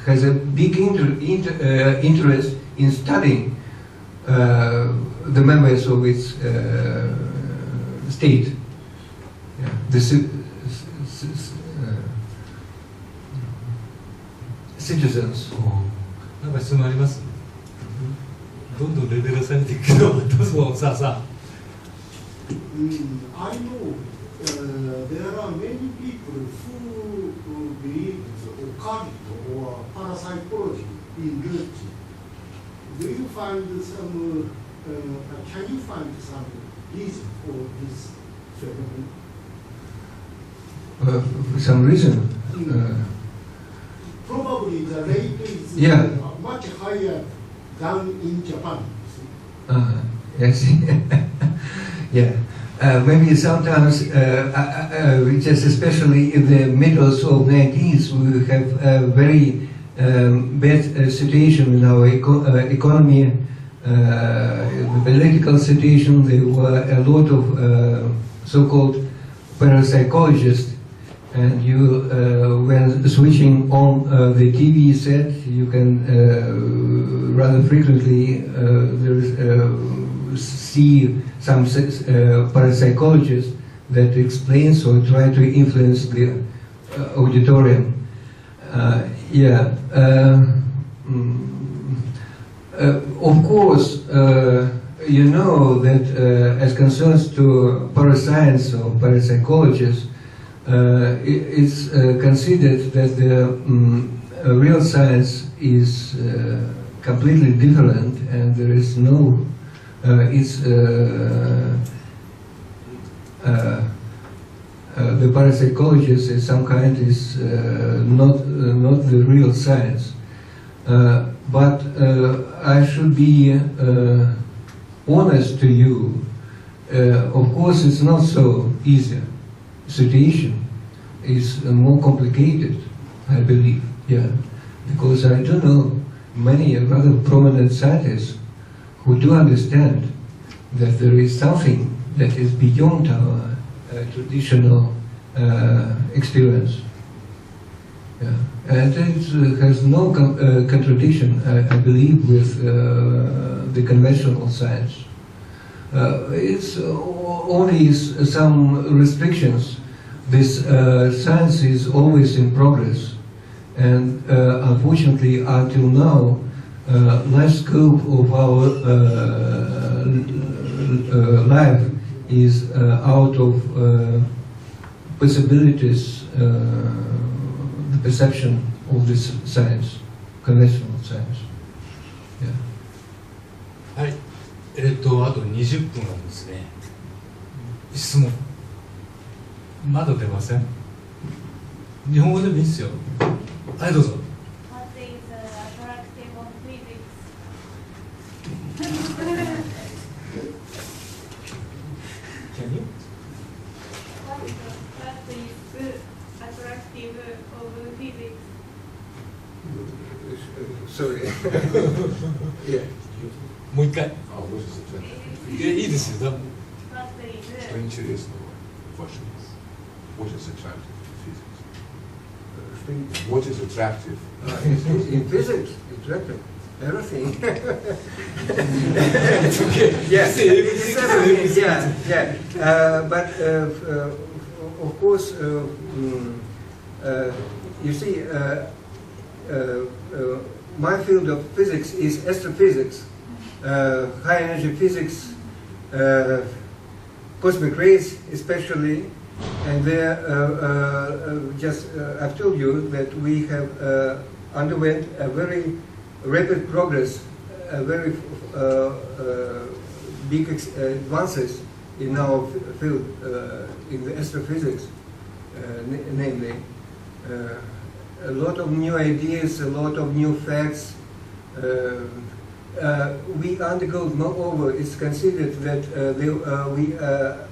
has a big interest in studying the members of its state. Yeah. The citizens. なんか質問あります？どんどんレベル下げていくけど、どうぞさあ。I know there are many people who believe occult or parapsychology in religion. Do you find some? Can you find some reason for this phenomenon? Some reason. Probably the rate is much higher than in Japan. Yes. Yeah. Maybe sometimes, just especially in the middle of 90s, we have a very bad situation in our economy, the political situation. There were a lot of so-called parapsychologists, and you, when switching on the TV set, you can rather frequently see some parapsychologists that explains or try to influence the auditorium. Of course, you know that as concerns to parascience or parapsychologists, it's considered that the real science is completely different, and there is no the parapsychologist is some kind is not the real science. but I should be honest to you. Of course, it's not so easy. Situation is more complicated, I believe. Yeah, because I do know many rather prominent scientists who do understand that there is something that is beyond our traditional experience. Yeah. And it has no contradiction, I believe, with the conventional science. It's only some restrictions. This science is always in progress, and unfortunately, until now, life scope of our life is out of possibilities, the perception of this science, conventional science. Yeah. はい、あと20分なんですね。質問。まだ出ません？日本語でもいいですよ。はい、どうぞ。What is attractive of physics? Can you? What is attractive of physics? Sorry. Yeah. もう一回。Oh, what is attractive? いいですよ。 What is Explain serious questions. What is attractive in physics? What is attractive? In physics, attractive. Everything. It's okay. Yes, it's everything. Yeah, yeah. But of course, you see, my field of physics is astrophysics, high energy physics, cosmic rays especially, and there, I've told you that we have underwent a very rapid progress, a very big advances in our field, in the astrophysics, namely. A lot of new ideas, a lot of new facts. We undergo, moreover, it's considered that we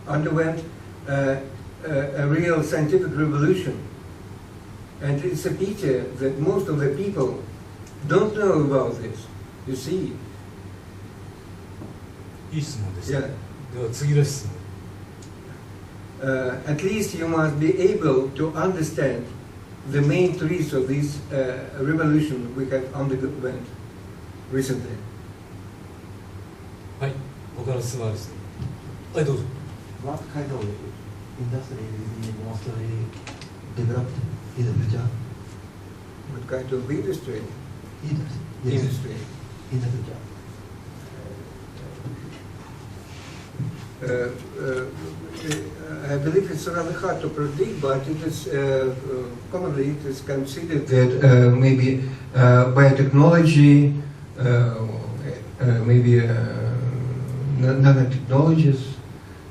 underwent a real scientific revolution. And it's a pity that most of the people don't know about this. You see? いい質問です。 Yeah. では次の質問。 At least you must be able to understand the main trees of this revolution we have underwent recently. はい、他の質問です。はい、どうぞ。 What kind of industry will be mostly developed in the future? What kind of industry? Yes, Industry. in the future. I believe it's rather hard to predict, but it is commonly it is considered that maybe biotechnology, maybe nanotechnologies.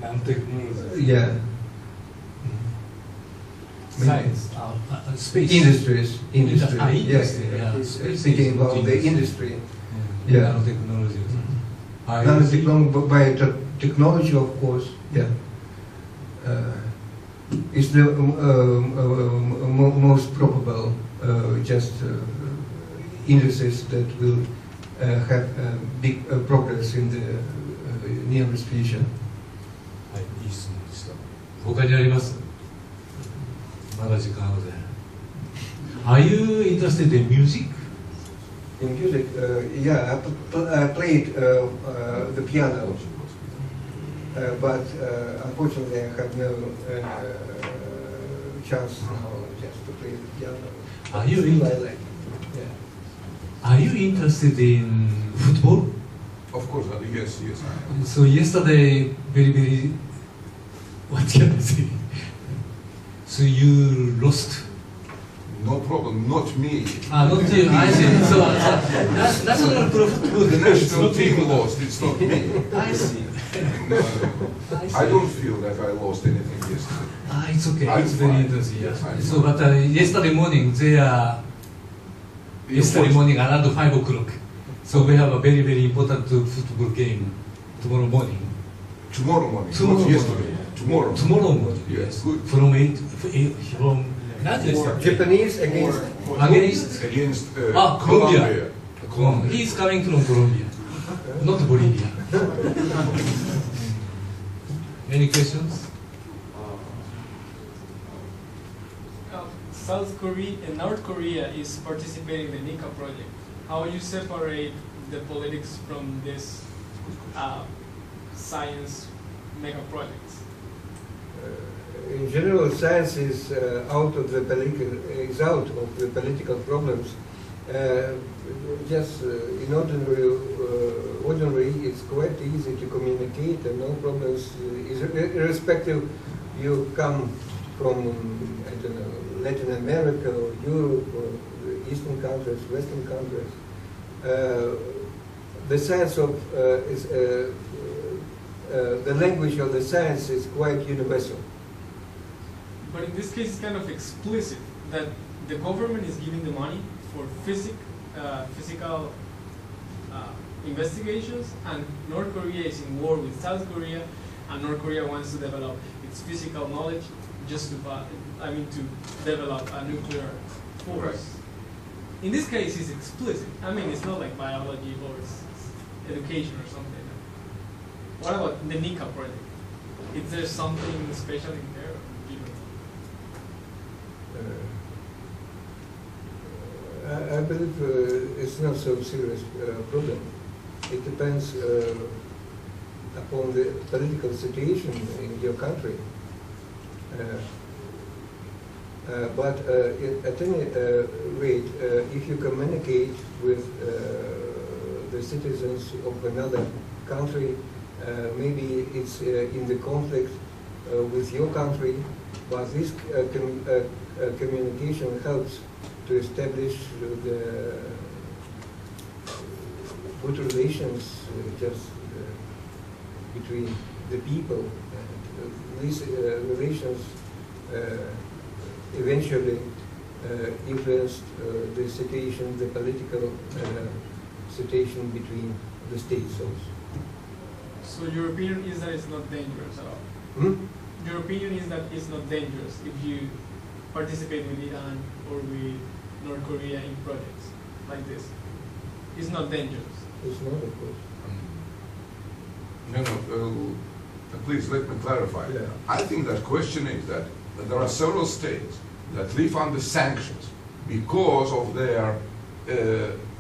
Nanotechnology. Yeah. Science. Space. Industry. Industry, Yes. yeah. Speaking about the industry. Yeah. Nanotechnology. Biotechnology, of course. Yeah. Is the most probable industries that will have big progress in the nearest future. はい、いい質問でした。他にあります？まだ時間あるぜ。Are you interested in music? In music, yeah, I played the piano, but unfortunately I have no chance now just to play the piano. Are you Still in- I like it. Yeah. Are you interested in football? Of course, yes, yes. So yesterday, very, what can I say? So you lost. No problem, not me. Not you, I see. So national pro football, The national team people. lost, it's not me. I see. I don't feel that I lost anything yesterday. It's okay. I'm It's very fine. interesting. Yes, I'm So, fine. but yesterday morning they are yesterday morning around 5 o'clock. So we have a very, very important football game tomorrow morning. Tomorrow morning. Tomorrow not morning. yesterday. Tomorrow. Tomorrow morning, Yes, good. From 8, from, 何でしたっけ? Japanese against Against Colombia. Colombia. He is coming from Colombia, not Bolivia. Any questions? South Korea and North Korea is participating in the NICA project. How you separate the politics from this science mega projects? In general, science is out of the political problems. Just in ordinary, it's quite easy to communicate and no problems. Irrespective, you come from I don't know, Latin America or Europe or Eastern countries, Western countries. The science of the language of the science is quite universal. But in this case, it's kind of explicit that the government is giving the money for physical investigations, and North Korea is in war with South Korea, and North Korea wants to develop its physical knowledge just to develop a nuclear force. Right. In this case, it's explicit. I mean, it's not like biology or education or something. What about the NICA project? Is there something special in there? I believe it's not so serious problem. It depends upon the political situation in your country. But at any rate, if you communicate with the citizens of another country, maybe it's in the conflict with your country, but this communication helps to establish the good relations between the people. And these relations eventually influenced the situation, the political situation between the states also. So your opinion is that it's not dangerous at all? Your opinion is that it's not dangerous if you participate with Iran or with North Korea in projects like this? It's not dangerous? It's not, of course. Please let me clarify. Yeah. I think that question is that there are several states that live under sanctions because of their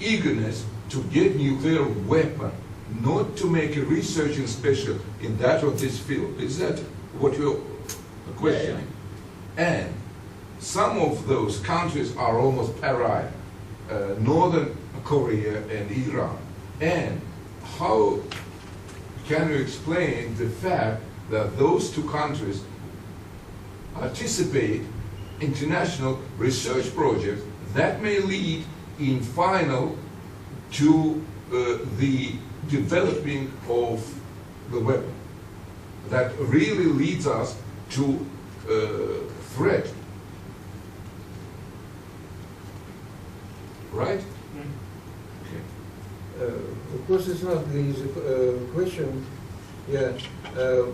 eagerness to get nuclear weapon, not to make a research in special in that or this field. Is that what you're questioning? Yeah. And some of those countries are almost pariah, Northern Korea and Iran. And how can you explain the fact that those two countries participate in international research projects that may lead in final to the developing of the weapon that really leads us to threat? Right? Okay. Of course, it's not the easy question, yeah,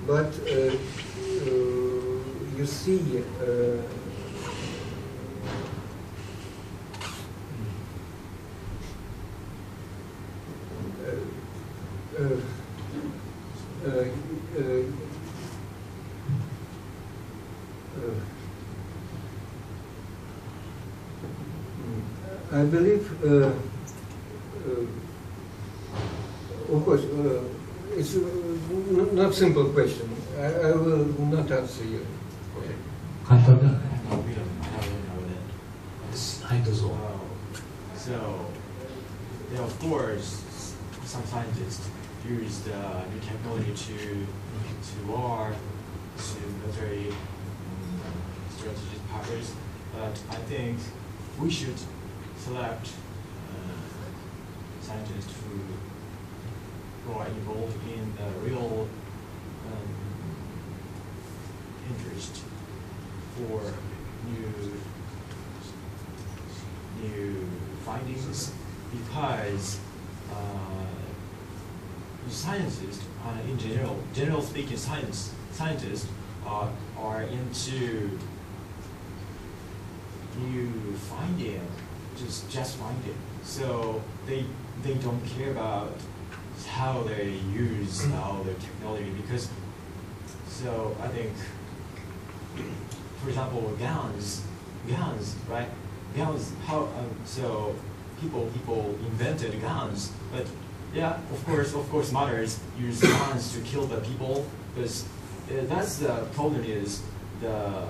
but you see, I believe, of course, it's not simple question. I will not answer you. Okay. 簡単だね。 No, we don't have to know that. はい、どうぞ。 So, yeah, of course, some scientists use the new technology to war, to military strategic powers, but I think we should select scientists who are involved in the real interest for new findings because scientists, in general speaking, scientists are into new finding, just finding. So they don't care about how they use now the technology because. So I think, for example, guns, right? Guns. How? So people invented guns, but yeah, of course, mothers use guns to kill the people. Because that's the problem is the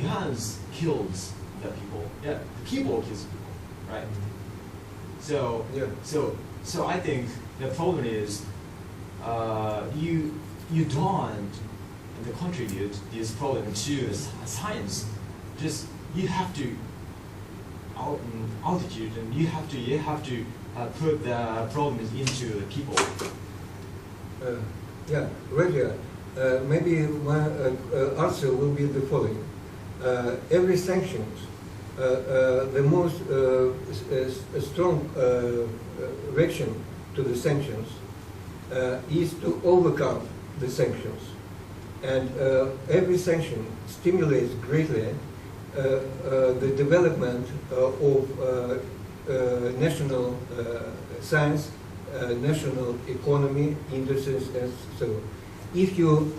guns kills the people. Yeah, people kills people, right? So Yeah. So I think the problem is you don't contribute this problem to science. Just you have to altitude and you have to put the problems into the people. Yeah, Roger. Maybe my answer will be the following. Every sanctions, the most strong reaction to the sanctions is to overcome the sanctions. And every sanction stimulates greatly the development of national science, national economy, industries, and so on. If you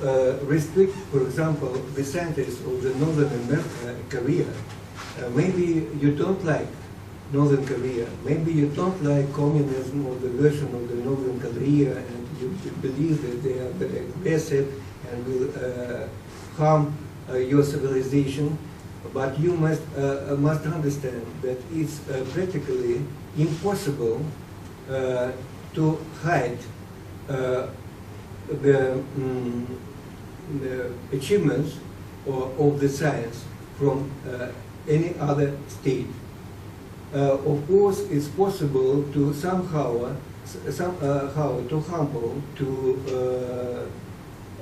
restrict, for example, the scientists of the Northern Korea, maybe you don't like Northern Korea, maybe you don't like communism or the version of the Northern Korea, and you believe that they are very aggressive and will harm your civilization. But you must understand that it's practically impossible to hide the achievements of the science from any other state. Of course, it's possible to somehow to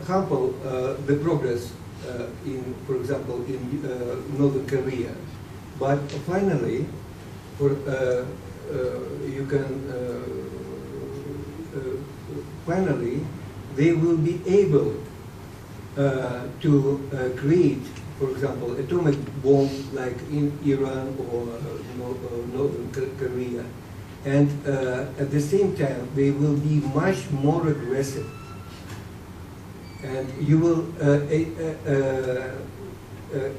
hamper the progress in, for example, in Northern Korea. But finally, finally, they will be able to create, for example, atomic bomb like in Iran or Northern Korea, and at the same time they will be much more aggressive, and you will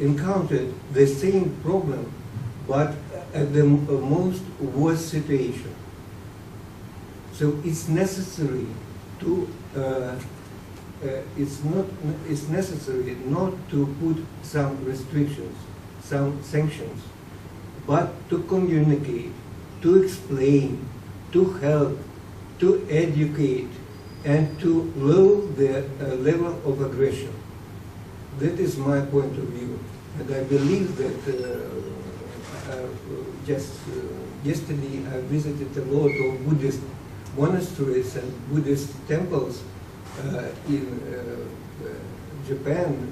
encounter the same problem, but at the most worst situation. So it's necessary to it's necessary not to put some restrictions, some sanctions, but to communicate, to explain, to help, to educate, and to lower the level of aggression. That is my point of view, and I believe that just yesterday I visited a lot of Buddhist monasteries and Buddhist temples in Japan,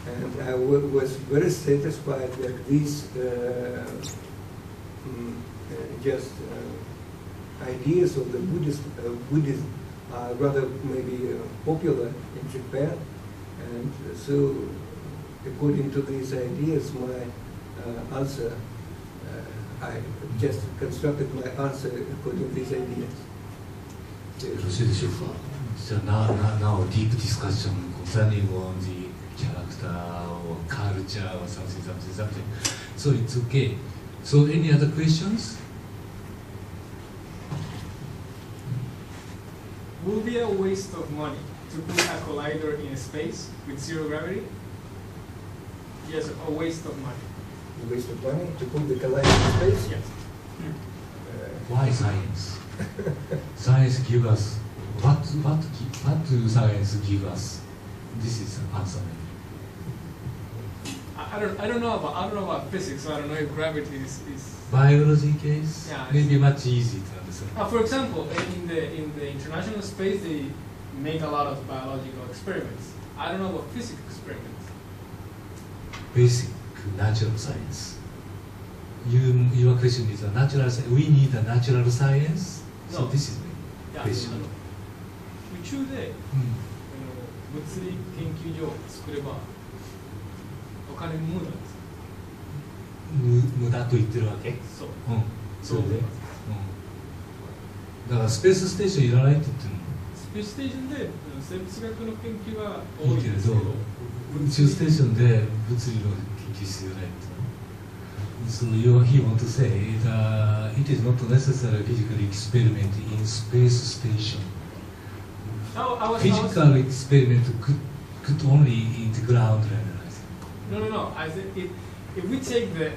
and I was very satisfied that these just ideas of the Buddhism are rather maybe popular in Japan, and so according to these ideas, my answer, I just constructed my answer according to these ideas. よろしいでしょうか。じゃあnow deep discussion concerning on the character or culture or something. So it's okay. So any other questions? Will be a waste of money to put a collider in space with zero gravity? Yes, a waste of money. A waste of money to put the collider in space? Yes. Why science? Science give us what do science give us? This is the answer. I don't know about physics, so I don't know if gravity is Biology case, yeah, maybe much easy to understand. for example, in the international space, they make a lot of biological experiments. I don't know about physics experiments. Basic natural science. your question is a natural science. We need a natural science. So No. this is いや the question. 宇宙で、物理研究所を作ればお金無駄です。無駄と言ってるわけ。そう。それで、だからスペースステーションいらないって言ってるの。スペースステーションで生物学の研究は多いいいけれど、ですけど、宇宙ステーションで物理の研究必要ないって。So he want to say that it is not necessary physical experiment in space station. Physical experiment could only in the ground level. No. I said if we take the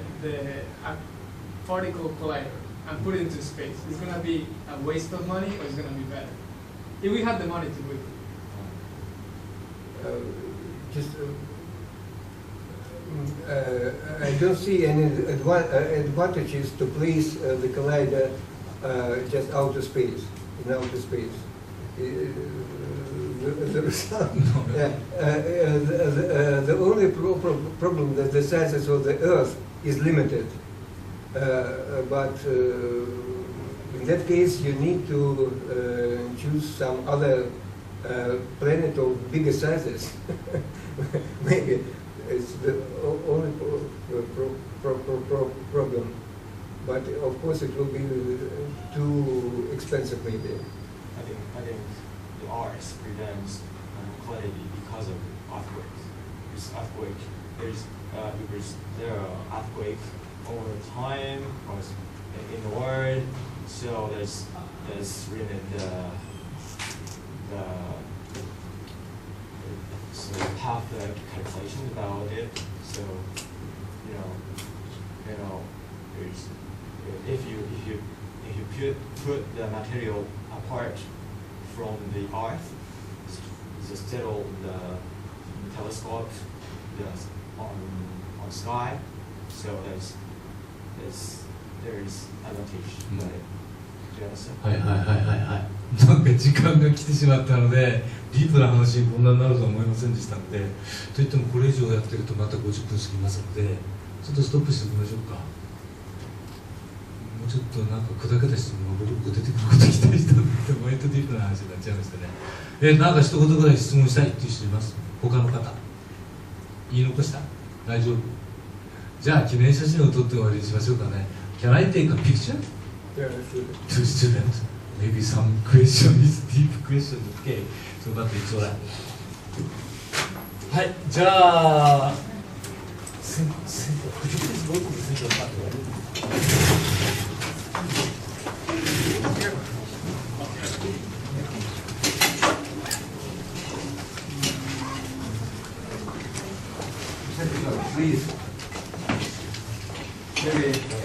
particle collider and put it into space, it's going to be a waste of money or it's going to be better? If we had the money to do it. I don't see any advantages to place the collider just outer space, in outer space. The only problem that the sizes of the Earth is limited, but in that case you need to choose some other planet of bigger sizes. Maybe it's the only problem, but of course it will be too expensive maybe. I think the arts prevents quality because of earthquakes. Because there are earthquakes all the time in the world, so there's really so have the calculation about it. So there's, if you put the material apart from the Earth, just settle the telescope on sky, so there is advantage. Do you understand? はいはいはいはいはい。なんか時間が来てしまったので、ディープな話にこんなになるとは思いませんでしたので、といってもこれ以上やってるとまた50分過ぎますので、ちょっとストップしておきましょうか。もうちょっとなんか砕けた質問が僕出てくること期待したんだけど、割とディープな話になっちゃいましたね。なんか一言ぐらい質問したいっていう人います？他の方。言い残した？大丈夫？じゃあ記念写真を撮って終わりにしましょうかね。Can I take a picture? Yeah, To students. Maybe some question is deep question. Okay. So but it's alright. はい。じゃあ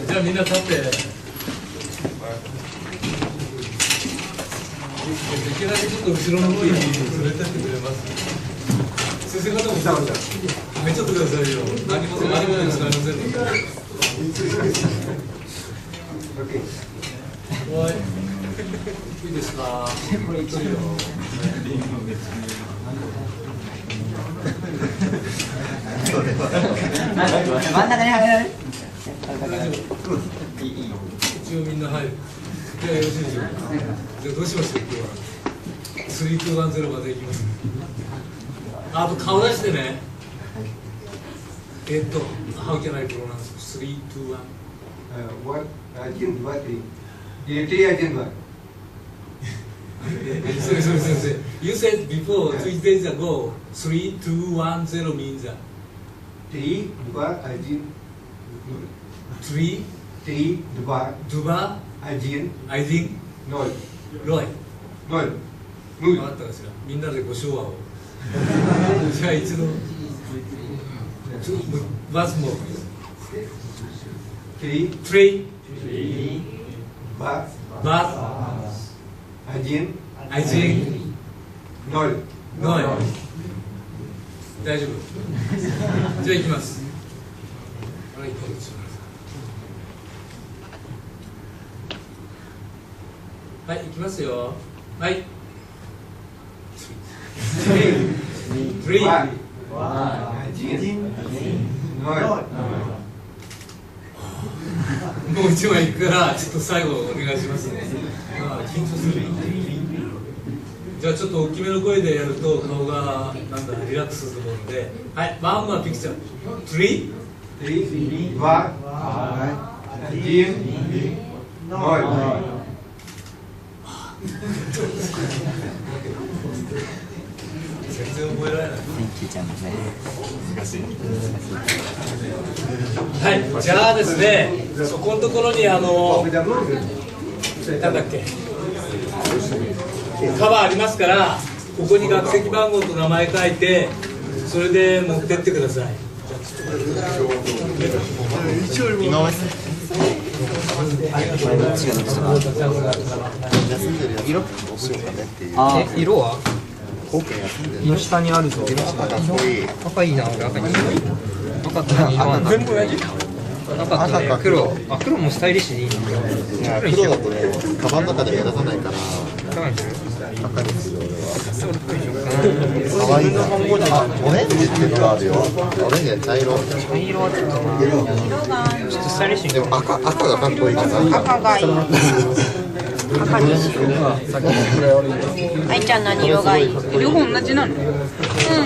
じゃあみんな立って。できるだけちょっと後ろの方に連れてってくれます。先生方もめっちゃってくださいよ。何も使いませんので。はい。いいですか。これいいよ。真ん中に入らない。一応みんな入る。じゃあよろしいでしょうか。じゃあどうしますよ今日は。3210までいきます。あと顔出してね。How can I pronounce 321? What? 1, 2, 3. 先生。You said before 3 days ago 3210 means 3, 2, 1. 3, 3, 2, 1, 0. ロイ。 0. 分かったかしら。みんなでご唱和を。じゃあ一度。Once more. 3, 1, 0. 大丈夫。じゃあ行きます。はい、行きますよ。はい。3、1、0。もう一枚いくからちょっと最後お願いしますね。緊張するな。じゃあちょっと大きめの声でやると顔がなんだリラックスすると思うので、はい、ワンマンピクチャー。3、全然覚えられない。はい、じゃあですね、そこのところになんだっけ、カバーありますから、ここに学籍番号と名前書いて、それで持ってってください。色はの下にあるぞ。赤いな、俺赤にしよう。赤と何色なんだ。全部同じ。赤とね、黒。あ、黒もスタイリッシュでいいな。黒だとね、カバンの中で目立たないから。赤にする。赤にする俺は。可愛いな。オレンジっていうのがあるよ。オレンジは茶色。茶色はちょっとちょっとスタイリッシュ。でも赤がかっこいいかな。赤がいい。赤にしよう。愛ちゃん何色がいい？両方同じなの？うん、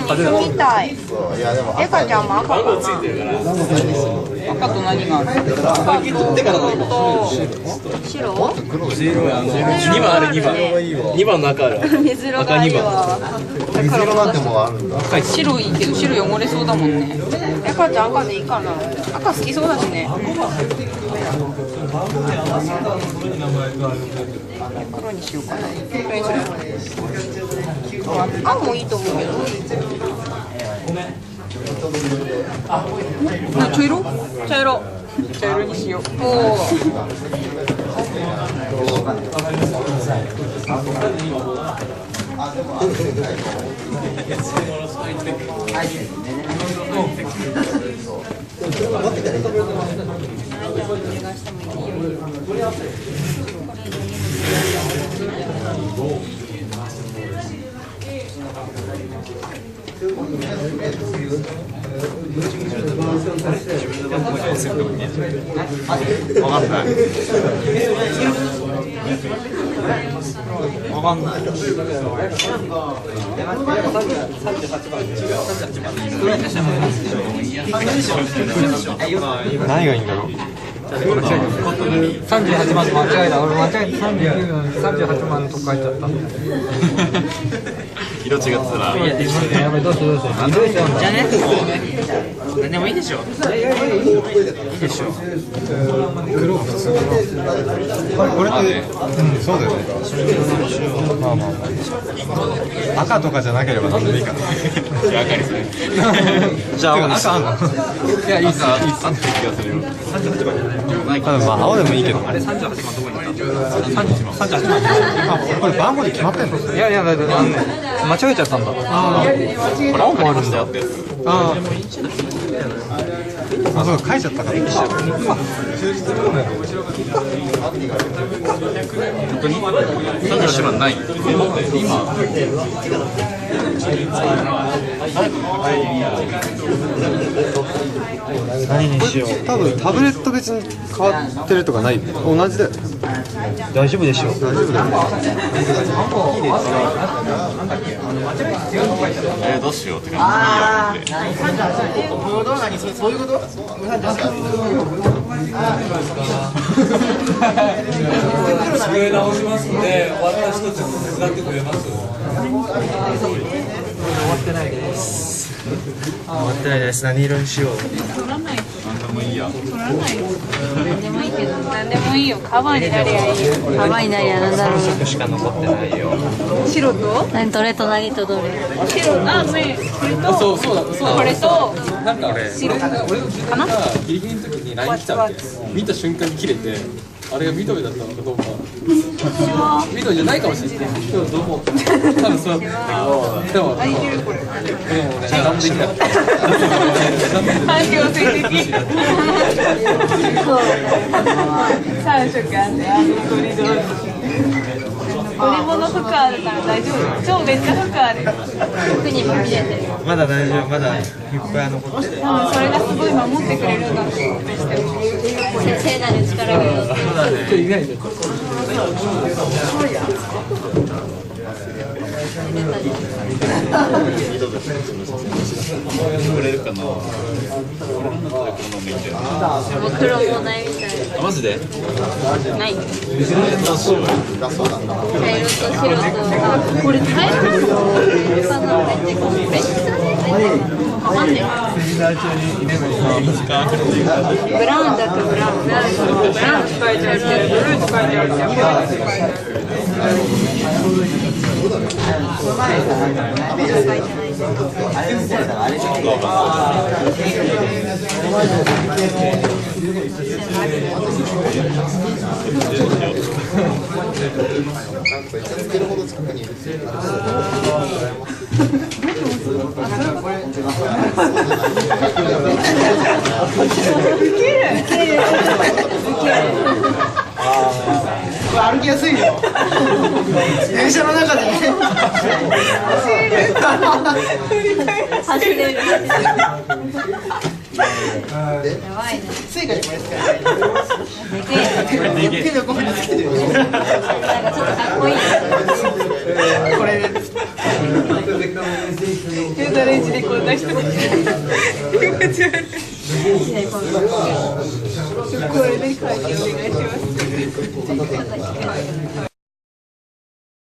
一緒みたい。いやでもエカちゃんも赤かな。赤と何がある？赤と白？2番ある、2番。2番の赤ある。水色がいいわ。水色なんてもうあるんだ。白いいけど白汚れそうだもんね。エカちゃん赤でいいかな。赤好きそうだしね。黒にしようかな。赤もいいと思うけど。茶色？茶色。茶色にしよう。おお。わかんない。何がいいんだろう。38万間違えた。俺間違えて39万38万と書いちゃった。色違ってたら。やばい、どうしよう。じゃね。何でもいいでしょ。いいでしょ。黒普通。これって、そうだよね。まあまあ。赤とかじゃなければ何でもいいから。赤ですね。じゃあ赤あんの？いや、いいっす。あって気がするよ。38番じゃない。まあ青でもいいけど。あれ38万どこにいた？38万。あ、これ番号で決まってんの？いやいや、だって間違えちゃったんだ。ああ、青もあるんだ。ああ、そうか、書いちゃったから。本当に38番ない。今。何にしよう。多分タブレット別に変わってるとかない。同じだよ。大丈夫でしょう。大丈夫だよ。どうしようって感じ。そういうこと？机直しますので、終わった人ちょっと手伝ってくれます？終わってないです。終わってないです。何色にしよう。取らない。何でもいいや。取らない。何でもいいけど、何でもいいよ。カバーになりゃいいよ。カバーになりゃなんだろう。3色しか残ってないよ。白と？何どれと何とどれ？白、あ、ね、これと。そうだ。これと。なんか白かな？ギリギリの時に LINE 来たわけ。見た瞬間に切れて、あれが緑だったのかどうか。緑じゃないかもしれない。どうも。多分そう。でもね、何できなかった。反響性的。3色あって、コリドール。乗り物服あるから大丈夫。超めっちゃ服ある。服にまみれてる。まだ大丈夫、まだいっぱい残ってる。多分それがすごい守ってくれるんだと思って。聖なる力がよってる。いないで。売れるかな。黒もないみたい。マジで？ない。どうしよう。茶色と白と、これ茶色なのかな。めっちゃこれめっちゃかわんねえ。ブラウンだとブラウン、ブラウンって書いてあるけど、ブルーって書いてあるけど、ホワイトって書いてある。歩きやすいよ。電車の中でね。走れる。やばいね。スイカにこれ使えない。手の甲につけてる。なんかちょっとかっこいい。これで。ユーザーレンジでこんな人。気持ち悪い。これで書いてお願いします。